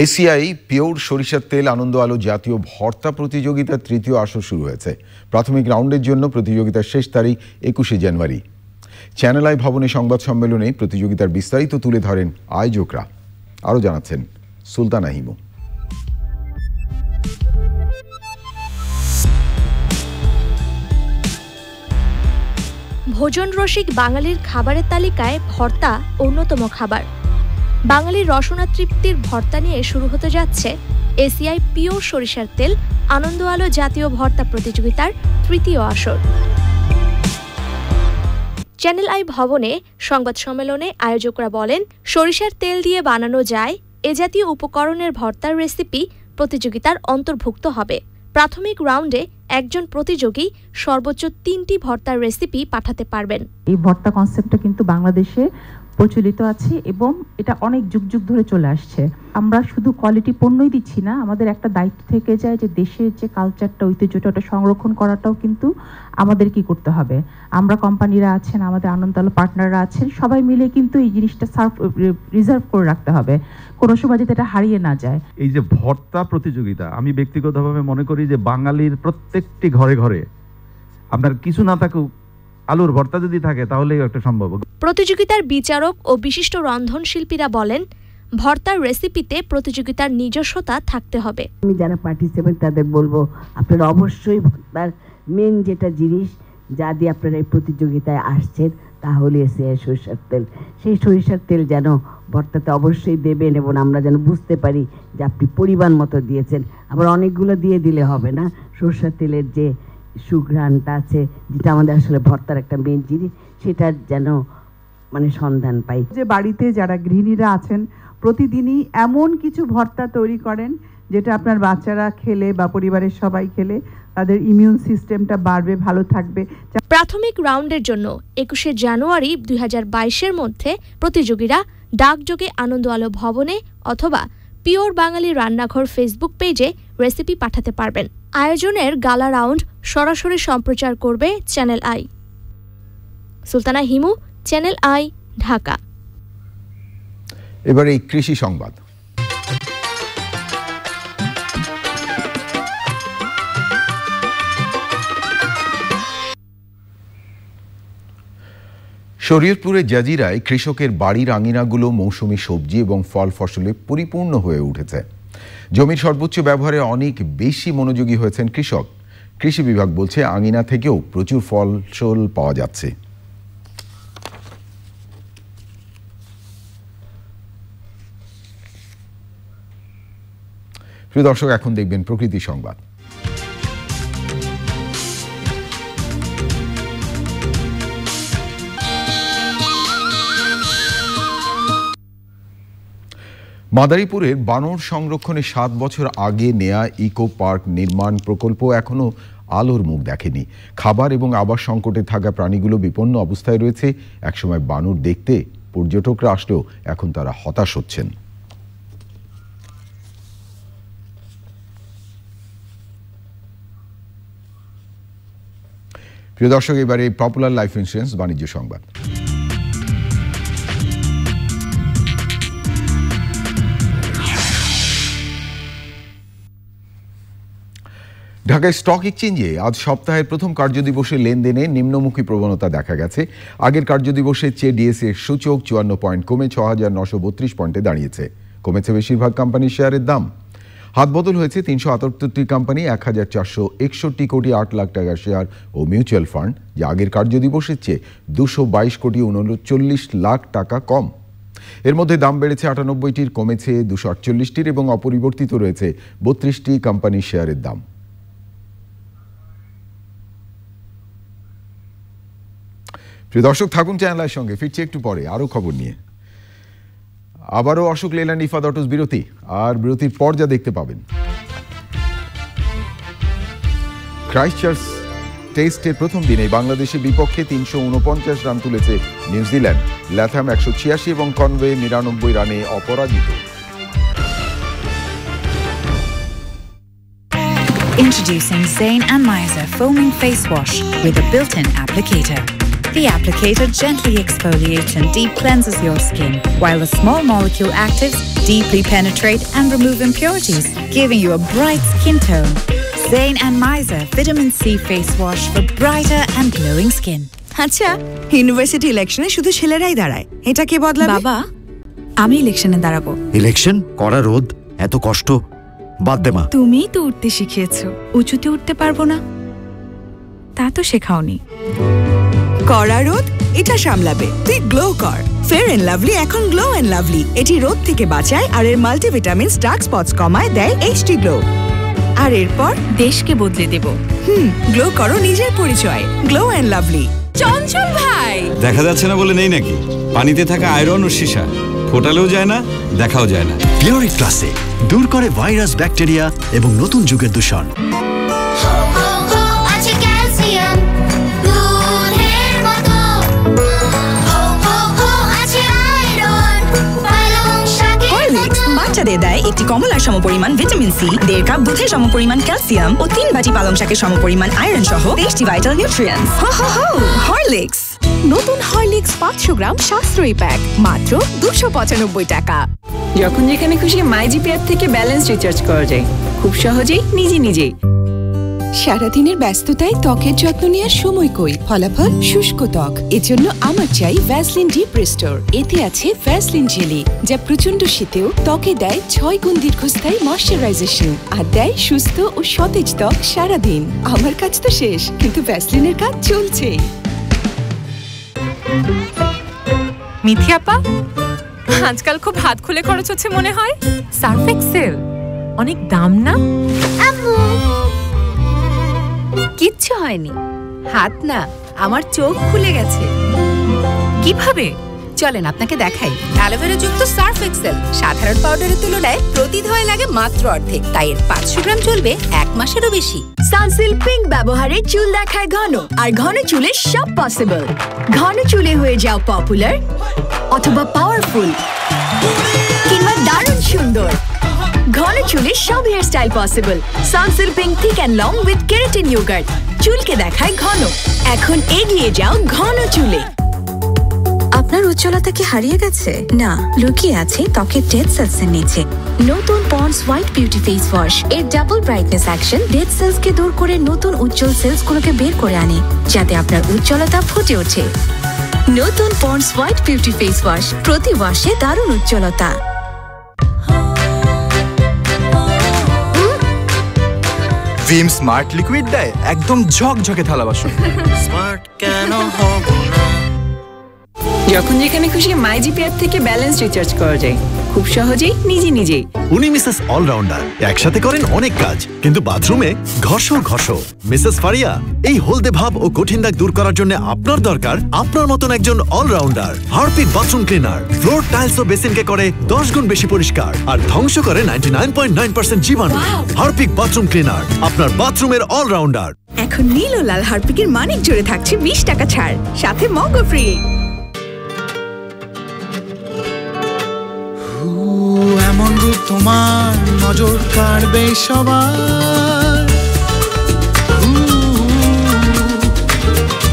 এসিআই পিওর সরিষার তেল আনন্দ আলো জাতীয় ভর্তা প্রতিযোগিতার 3য় আসর শুরু হয়েছে। প্রাথমিক রাউন্ডের জন্য প্রতিযোগিতার শেষ তারিখ 21শে জানুয়ারি। চ্যানেল আই ভবনে সংবাদ সম্মেলনে প্রতিযোগিতার বিস্তারিত তুলে ধরেন আয়োজকরা। আরও জানাচ্ছেন সুলতানা হিমু। ভোজন রসিক বাঙালির খাবারের তালিকায় ভর্তা অন্যতম খাবার। বাঙালির রসনা তৃপ্তির ভর্তা নিয়ে শুরু হতে যাচ্ছে এসিআই পিওর সরিষার তেল আনন্দ আলো জাতীয় ভর্তা প্রতিযোগিতার 3য় আসর। চ্যানেল আই ভবনে সংবাদ সম্মেলনে আয়োজকরা বলেন, সরিষার তেল দিয়ে বানানো যায় এ জাতীয় উপকরণের ভর্তার রেসিপি প্রতিযোগিতার অন্তর্ভুক্ত হবে। প্রাথমিক রাউন্ডে একজন প্রতিযোগী সর্বোচ্চ 3টি ভর্তার রেসিপি পাঠাতে পারবেন। এই ভর্তা কনসেপ্টটা কিন্তু বাংলাদেশে প্রচলিত আছে এবং এটা অনেক যুগ যুগ ধরে চলে আসছে। আমরা শুধু কোয়ালিটি পণ্যই দিচ্ছি না, আমাদের একটা দায়িত্ব থেকে যায় যে দেশের যে কালচারটা, ঐতিহ্যটা ওটা সংরক্ষণ করাটাও কিন্তু আমাদের কি করতে হবে। আমরা কোম্পানিরা আছেন, আমাদের আনন্দ আলো পার্টনাররা আছেন, সবাই মিলে কিন্তু এই জিনিসটা রিজার্ভ করে রাখতে হবে, কোনো সময় যাতে এটা হারিয়ে না যায়। এই যে ভর্তা প্রতিযোগিতা, আমি ব্যক্তিগতভাবে মনে করি যে বাঙালির প্রত্যেকটি ঘরে ঘরে আপনার কিছু না থাকুক, আলুর ভর্তা যদি থাকে তাহলেই একটা সম্ভব। প্রতিযোগিতার বিচারক ও বিশিষ্ট রন্ধনশিল্পীরা বলেন, ভর্তার রেসিপিতে প্রতিযোগিতার নিজস্বতা থাকতে হবে। আমি যারা পার্টিসিপেন্ট তাদের বলবো, আপনারা অবশ্যই ভর্তার মেন যেটা জিনিস যা দিয়ে আপনারা এই প্রতিযোগিতায় আসছেন তাহলে সরিষার তেল, সেই সরিষার তেল যেন ভর্তাতে অবশ্যই দেবেন এবং আমরা যেন বুঝতে পারি যে আপনি পরিমাণ মতো দিয়েছেন। আবার অনেকগুলো দিয়ে দিলে হবে না, সরিষার তেলের যে সুঘ্রাণটা আছে, যেটা আমাদের আসলে ভর্তার একটা মেন জিনিস, সেটার যেন মানে সন্ধান পাই। যে বাড়িতে যারা গৃহিণীরা আছেন প্রতিদিনই এমন কিছু ভর্তা তৈরি করেন যেটা আপনার বাচ্চারা খেলে বা পরিবারের সবাই খেলে তাদের ইমিউন সিস্টেমটা বাড়বে, ভালো থাকবে। প্রাথমিক রাউন্ডের জন্য 21শে জানুয়ারি 2022-এর মধ্যে প্রতিযোগীরা ডাকযোগে আনন্দ আলো ভবনে অথবা পিওর বাঙালি রান্নাঘর ফেসবুক পেজে রেসিপি পাঠাতে পারবেন। আয়োজনের গালা রাউন্ড সরাসরি সম্প্রচার করবে channel I. Sultana Himu, channel I, Dhaka. এবারে কৃষি সংবাদ। শরীয়তপুরের জাজিরায় কৃষকের বাড়ির আঙিনাগুলো মৌসুমি সবজি এবং ফল ফসলে পরিপূর্ণ হয়ে উঠেছে। জমির সর্বোচ্চ ব্যবহারে অনেক বেশি মনোযোগী হয়েছেন কৃষক। কৃষি বিভাগ বলছে আঙিনা থেকেও প্রচুর ফসল পাওয়া যাচ্ছে। প্রিয় দর্শক, এখন দেখবেন প্রকৃতি সংবাদ। মাদারীপুরের বানর সংরক্ষণে 7 বছর আগে নেয়া ইকো পার্ক নির্মাণ প্রকল্প এখনো আলোর মুখ দেখেনি। খাবার এবং আবাস সংকটে থাকা প্রাণীগুলো বিপন্ন অবস্থায় রয়েছে। একসময় বানর দেখতে পর্যটকরা আসলেও এখন তারা হতাশ হচ্ছেন। প্রিয় দর্শক, এবারে পপুলার লাইফ ইন্স্যুরেন্স বাণিজ্য সংবাদ। ঢাকায় স্টক এক্সচেঞ্জে আজ সপ্তাহের প্রথম কার্যদিবসে লেনদেনে নিম্নমুখী প্রবণতা দেখা গেছে। আগের কার্যদিবসের চেয়ে ডিএসইর সূচক 54 পয়েন্ট কমে 6,932 পয়েন্টে দাঁড়িয়েছে। কমেছে বেশিরভাগ কোম্পানির শেয়ারের দাম। হাতবদল হয়েছে 378টি কোম্পানি, 1,461 কোটি 8 লাখ টাকার শেয়ার ও মিউচুয়াল ফান্ড, যা আগের কার্যদিবসের চেয়ে 222 কোটি 39 লাখ টাকা কম। এর মধ্যে দাম বেড়েছে 98টির, কমেছে 248টির এবং অপরিবর্তিত রয়েছে 32টি কোম্পানির শেয়ারের দাম। প্রিয় দর্শক, থাকুন চ্যানেলের সঙ্গে, ফিরছি একটু পরে আরও খবর নিয়ে। আবারও অশোক লেল্যান্ড ইফাদ অটোস বিরতি, আর বিরতির পর যা দেখতে পাবেন, ক্রাইস্টচার্চ টেস্টের প্রথম দিনে বাংলাদেশের বিপক্ষে 349 রান তুলেছে নিউজিল্যান্ড। ল্যাথাম 186 এবং কনওয়ে 99 রানে অপরাজিত। Introducing Zain and Mizer Foaming Face Wash with a built-in applicator. The applicator gently exfoliates and deep cleanses your skin, while the small molecule actives deeply penetrate and remove impurities, giving you a bright skin tone. Zain and Mizer Vitamin C Face Wash for brighter and glowing skin. আচ্ছা, university ইলেকশনে শুধু ছেলেরাই দাঁড়ায়, এটা কে বদলাবে? বাবা, আমি ইলেকশনে দাঁড়াবো। ইলেকশন? কড়া রোদ, এত কষ্ট, বাদ দে মা। তুমিই তো উঠতে শিখিয়েছো, উঁচুতে উঠতে পারবো না তা তো শেখাওনি। কড়া রোদ এটা সামলাবে, তুই গ্লো কর। ফেয়ার এন্ড লাভলি এখন গ্লো এন্ড লাভলি, এটি রোদ থেকে বাঁচায় আর এর মাল্টিভিটামিন ডার্ক স্পটস কমায়, দেয় এইচডি গ্লো। আর এরপর দেশকে বদলে দেব। গ্লো করো নিজের পরিচয়, গ্লো এন্ড লাভলি। চঞ্চল ভাই, দেখা যাচ্ছে না বলে নেই নাকি? পানিতে থাকা আয়রন ও সীসা ফোটালেও যায় না, দেখাও যায় না। পিওরিক ক্লাসিক দূর করে ভাইরাস, ব্যাকটেরিয়া এবং নতুন যুগের দূষণ। বাচ্চাদের দেয় একটি কমলার সমপরিমাণ ভিটামিন সি, 1.5 কাপ দুধের সমপরিমাণ ক্যালসিয়াম ও 3 বাটি পালং শাকের সমপরিমাণ আয়রন সহ 20টি ভাইটাল নিউট্রিয়েন্টস। হরলিক্স, নতুন হরলিক্স 500 গ্রাম সাশ্রয়ী প্যাক মাত্র 295 টাকা। যখন যেখানে খুশি মাইজিপি অ্যাপ থেকে ব্যালেন্স রিচার্জ করা যায় খুব সহজেই নিজেই। সারাদিনের ব্যস্ততায় ত্বকের যত্ন নেওয়ার সময় কই, ফলাফল শুষ্ক ত্বক। এজন্য আমার চাই ভ্যাসলিন ডিপ রেস্টোর। এতে আছে ভ্যাসলিন জেলি, যা প্রচন্ড শীতেও ত্বকে দেয় 6 গুণ দীর্ঘস্থায়ী ময়শ্চারাইজেশন আর দেয় সুস্থ ও সতেজ ত্বক সারাদিন। আমার কাজ তো শেষ, কিন্তু ভ্যাসলিনের কাজ চলছে। মিথি আপা, আজকাল খুব হাত খুলে খরচ হচ্ছে মনে হয়। সার্ফ এক্সেল অনেক দাম না? কিচ্ছু হয়নি, হাত না, আমার চোখ খুলে গেছে। কিভাবে? চলেন আপনাকে দেখাই। অ্যালোভেরা যুক্ত সার্ফ এক্সেল সাধারণ পাউডারের তুলনায় প্রতি ধোয়ায় লাগে মাত্র অর্ধেক, তাই এর 500 গ্রাম চলবে 1 মাসেরও বেশি। সানসিল্ক পিঙ্ক ব্যবহারে চুল দেখায় ঘন, আর ঘন চুলে সব পসিবল। ঘন চুলে হয়ে যাও পপুলার অথবা পাওয়ারফুল কিংবা দারুণ সুন্দর। ঘন চুলে সব hair style possible. Sunsilk pink thick and long with keratin yogurt চুলকে দেখায় ঘন। এখন এগিয়ে যাও ঘন চুলে। আপনার উজ্জ্বলতা কি হারিয়ে গেছে? না, লুকিয়ে আছে ত্বকের ডেড সেলস এর নিচে। নতুন Pond's white beauty face wash এর double brightness action dead cells কে দূর করে নতুন উজ্জ্বল সেলস গুলোকে বের করে আনে, যাতে আপনার উজ্জ্বলতা ফুটে ওঠে। নতুন Pond's white beauty face wash, প্রতি ওয়াশে দারুণ উজ্জ্বলতা। ভিম স্মার্ট লিকুইড দেয় একদম ঝকঝকে থালা বাসন। স্মার্ট কেন হব না? যখন যেখানে খুশি মাইজিপি অ্যাপ থেকে ব্যালেন্স রিচার্জ করা যায় খুব সহজেই নিজেই। উনি মিসেস অলরাউন্ডার, একসাথে করেন অনেক কাজ, কিন্তু বাথরুমে ঘষো। মিসেস ফারিয়া, এই হলদে ভাব ও কঠিন দাগ দূর করার জন্য আপনার দরকার আপনার মতন একজন allrounder. Harpic bathroom cleaner floor tiles ও বেসিনকে করে 10 গুণ বেশি পরিষ্কার আর ধ্বংস করে 99.9% জীবাণু। হারপিক বাথরুম ক্লিনার, আপনার বাথরুমের অলরাউন্ডার। এখন নীল ও লাল হারপিকের মানিক জোরে থাকছে 20 টাকা ছাড়, সাথে মগও ফ্রি। এমন রূপ তোমার নজর কাড়বে সবার।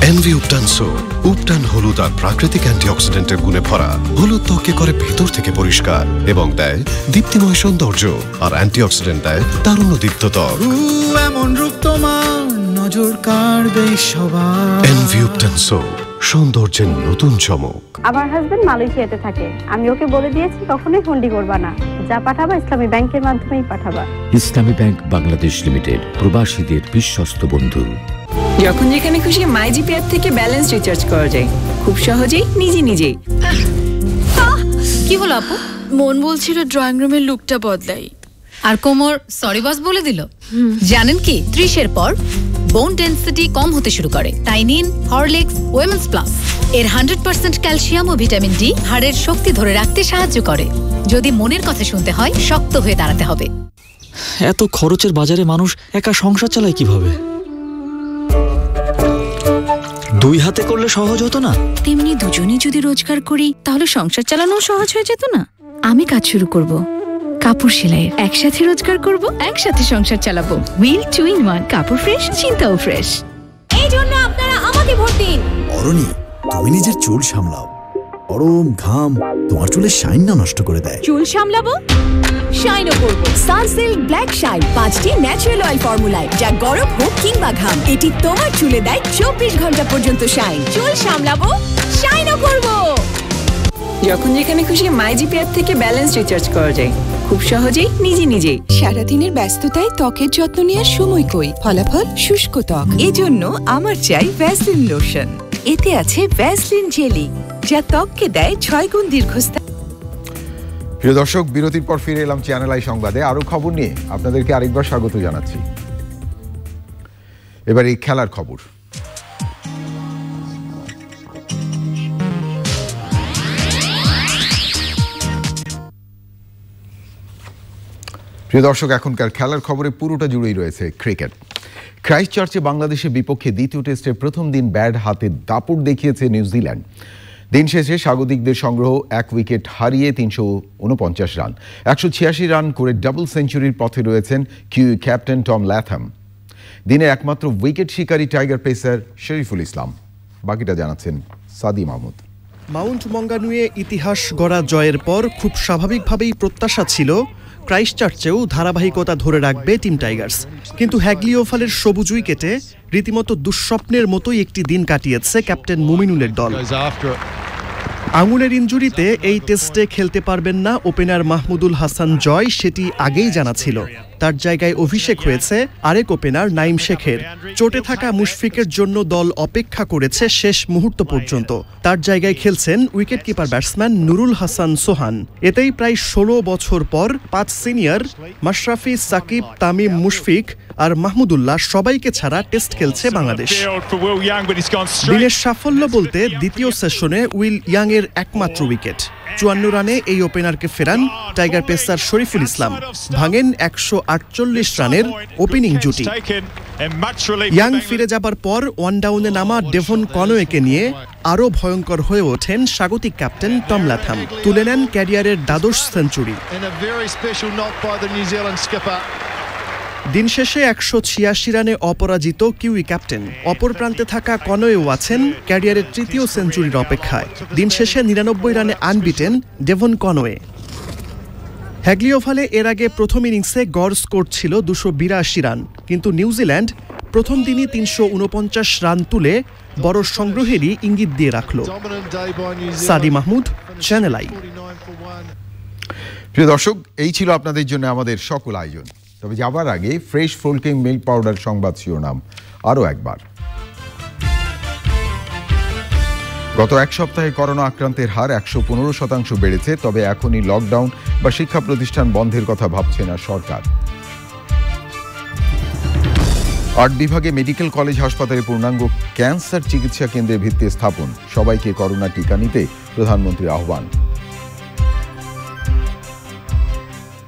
এনভি উপটান সোপ, উপটান হলুদ আর প্রাকৃতিক অ্যান্টিঅক্সিডেন্টের গুণে ভরা। হলুদ ত্বককে করে ভেতর থেকে পরিষ্কার এবং দেয় দীপ্তিময় সৌন্দর্য, আর অ্যান্টিঅক্সিডেন্ট দেয় তারুণ্যদীপ্ত ত্বক। এমন রূপ তোমার নজর কাড়বে সবার। এনভি উপটান সোপ, সৌন্দর্যের নতুন চমক। আমার হাজবেন্ড মালয়েশিয়াতে থাকে, আমি ওকে বলে দিয়েছি কখনোই হুন্ডি করবা না, যা পাঠাবা ইসলামী ব্যাংকের মাধ্যমেই পাঠাবা। ইসলামী ব্যাংক বাংলাদেশ লিমিটেড, প্রবাসীদের বিশ্বস্ত বন্ধু। যখন যেখানে খুশি মাইজিপি অ্যাপ থেকে ব্যালেন্স রিচার্জ করা যায় খুব সহজেই নিজেই। কি হলো আপু? মন বলছিল ড্রয়িং রুমের লুকটা বদলাই, আর কোমর সরি বস বলে দিল। জানেন কি 30-এর পর বোন ডেনসিটি কম হতে শুরু করে, তাই নিন হরলিক্স উইমেন্স প্লাস। এর 100% ক্যালসিয়াম ও ভিটামিন ডি হাড়ের শক্তি ধরে রাখতে সাহায্য করে। যদি মনের কথা শুনতে হয়, শক্ত হয়ে দাঁড়াতে হবে। এত খরচের বাজারে মানুষ একা সংসার চালায় কিভাবে? 2 হাতে করলে সহজ হতো না? তেমনি দুজনেই যদি রোজগার করি তাহলে সংসার চালানো সহজ হয়ে যেত না? আমি কাজ শুরু করব, কাপড় সেলাইয়ের। একসাথে রোজগার করব, একসাথে সংসার চালাবো। হুইল 2 in 1, কাপড় ফ্রেশ, চিন্তাও ফ্রেশ। এই জন্য আপনারা আমাকে ভোট দিন। অরণি, তুমি নিজের চুল সামলাও। গরম ঘাম তোমার চুলের শাইন না নষ্ট করে দেয়। চুল সামলাবো, শাইনও করব। সানসিল্ক ব্ল্যাক শাইন 5টি ন্যাচারাল অয়েল ফর্মুলায়, যা গরম হোক কিংবা ঘাম, এটি তোমার চুলে দেয় 24 ঘন্টা পর্যন্ত শাইন। চুল সামলাবো, শাইনও করব। যখন যেখানে খুশি মাইজিপি অ্যাপ থেকে ব্যালেন্স রিচার্জ করা যায় খুব সহজেই নিজেই। সারাদিনের ব্যস্ততায় ত্বকের যত্ন নেওয়ার সময় কই, ফলাফল শুষ্ক ত্বক। এজন্য আমার চাই ভ্যাসলিন লোশন। এতে আছে ভ্যাসলিন জেলি, যা ত্বককে দেয় 6 গুণ দীর্ঘস্থায়ী। প্রিয় দর্শক, বিরতির পর ফিরে এলাম চ্যানেল আই সংবাদে আরো খবর নিয়ে। আপনাদেরকে আরেকবার স্বাগত জানাচ্ছি। এবার এই খেলার খবর। প্রিয় দর্শক, এখনকার খেলার খবরে পুরোটা জুড়েই রয়েছে ক্রিকেট। ক্রাইস্টচার্চে বাংলাদেশের বিপক্ষে দ্বিতীয় টেস্টের প্রথম দিন ব্যাট হাতে দাপট দেখিয়েছে নিউজিল্যান্ড। দিন শেষে স্বাগতিকদের সংগ্রহ 1 উইকেট হারিয়ে 349 রান। 186 রান করে ডাবল সেঞ্চুরির পথে রয়েছেন কিউই ক্যাপ্টেন টম ল্যাথম। দিনে একমাত্র উইকেট শিকারী টাইগার পেসার শরীফুল ইসলাম। বাকিটা জানাচ্ছেন সাদি মাহমুদ। মাউন্ট মঙ্গানুয়ে ইতিহাস গড়া জয়ের পর খুব স্বাভাবিকভাবেই প্রত্যাশা ছিল ক্রাইস্টচার্চেও ধারাবাহিকতা ধরে রাখবে টিম টাইগার্স, কিন্তু হ্যাগলি ওভালের সবুজ উইকেটে রীতিমতো দুঃস্বপ্নের মতোই একটি দিন কাটিয়েছে ক্যাপ্টেন মুমিনুলের দল। আঙুলের ইনজুরিতে এই টেস্টে খেলতে পারবেন না ওপেনার মাহমুদুল হাসান জয়, সেটি আগেই জানা ছিল। তার জায়গায় অভিষেক হয়েছে আরেক ওপেনার নাইম শেখের। চোটে থাকা মুশফিকের জন্য দল অপেক্ষা করেছে শেষ মুহূর্ত পর্যন্ত। তার জায়গায় খেলছেন উইকেটকিপার ব্যাটসম্যান নুরুল হাসান সোহান। এতেই প্রায় 16 বছর পর 5 সিনিয়র মাশরাফি, সাকিব, তামিম, মুশফিক আর মাহমুদুল্লাহ সবাইকে ছাড়া টেস্ট খেলছে বাংলাদেশ। দিনের সাফল্য বলতে দ্বিতীয় সেশনে উইল ইয়াং এর একমাত্র উইকেট। 54 রানে এই ওপেনারকে ফেরান টাইগার পেসার শরীফুল ইসলাম, ভাঙেন 148 রানের ওপেনিং জুটি। ইয়াং ফিরে যাবার পর ওয়ান ডাউনে নামা ডেভন কনওয়েকে নিয়ে আরও ভয়ঙ্কর হয়ে ওঠেন স্বাগতিক ক্যাপ্টেন টম ল্যাথম, তুলে নেন ক্যারিয়ারের দ্বাদশ সেঞ্চুরি। দিন শেষে 186 রানে অপরাজিত কিউই ক্যাপ্টেন। অপর প্রান্তে থাকা কনওয়েও আছেন ক্যারিয়ারের তৃতীয় সেঞ্চুরির অপেক্ষায়। দিন শেষে 99 রানে আনবিটেন ডেভন কনওয়ে। হ্যাগলি ওভালে এর আগে প্রথম ইনিংসে গড় স্কোর ছিল 282 রান, কিন্তু নিউজিল্যান্ড প্রথম দিনই 349 রান তুলে বড় সংগ্রহেরই ইঙ্গিত দিয়ে রাখল। সাদি মাহমুদ, চ্যানেল আই। প্রিয় দর্শক, এই ছিল আপনাদের জন্য আমাদের সকল আয়োজন। তবে যাবার আগে ফ্রেশ ফোল্কিং মিল্ক পাউডার সংবাদ শিরোনাম আরও একবার। গত এক সপ্তাহে করোনা আক্রান্তের হার 115% বেড়েছে। তবে এখনই লকডাউন বা শিক্ষা প্রতিষ্ঠান বন্ধের কথা ভাবছে না সরকার। 8 বিভাগে মেডিকেল কলেজ হাসপাতালে পূর্ণাঙ্গ ক্যান্সার চিকিৎসা কেন্দ্রের ভিত্তি স্থাপন। সবাইকে করোনা টিকা নিতে প্রধানমন্ত্রীর আহ্বান।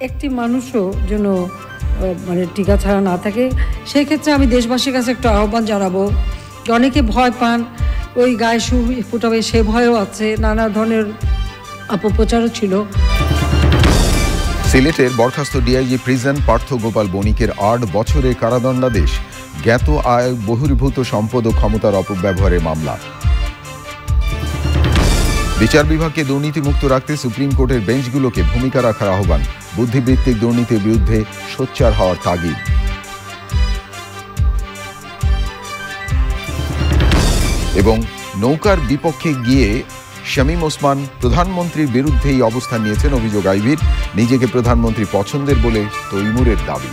একটি মানুষও যেন টিকা ছাড়া না থাকে, সেই ক্ষেত্রে আমি দেশবাসীর কাছে একটা আহ্বান জানাবো। অনেকে ভয় পান, ওই গায়ে শু ফুটাবে সে ভয়ও আছে, নানা ধরনের অপপ্রচারও ছিল। সিলেটের বরখাস্ত ডিআইজি প্রিজন পার্থ গোপাল বণিকের 8 বছরের কারাদণ্ডাদেশ। জ্ঞাত আয় বহির্ভূত সম্পদ ও ক্ষমতার অপব্যবহারের মামলা। বিচার বিভাগকে দুর্নীতিমুক্ত রাখতে সুপ্রিম কোর্টের বেঞ্চগুলোকে ভূমিকা রাখার আহ্বান। বুদ্ধিবৃত্তিক দুর্নীতির বিরুদ্ধে সোচ্চার হওয়ার তাগিদ। এবং নৌকার বিপক্ষে গিয়ে শামীম ওসমান প্রধানমন্ত্রীর বিরুদ্ধেই অবস্থান নিয়েছেন অভিযোগ আইভীর। নিজেকে প্রধানমন্ত্রী পছন্দের বলে তৈমুরের দাবি।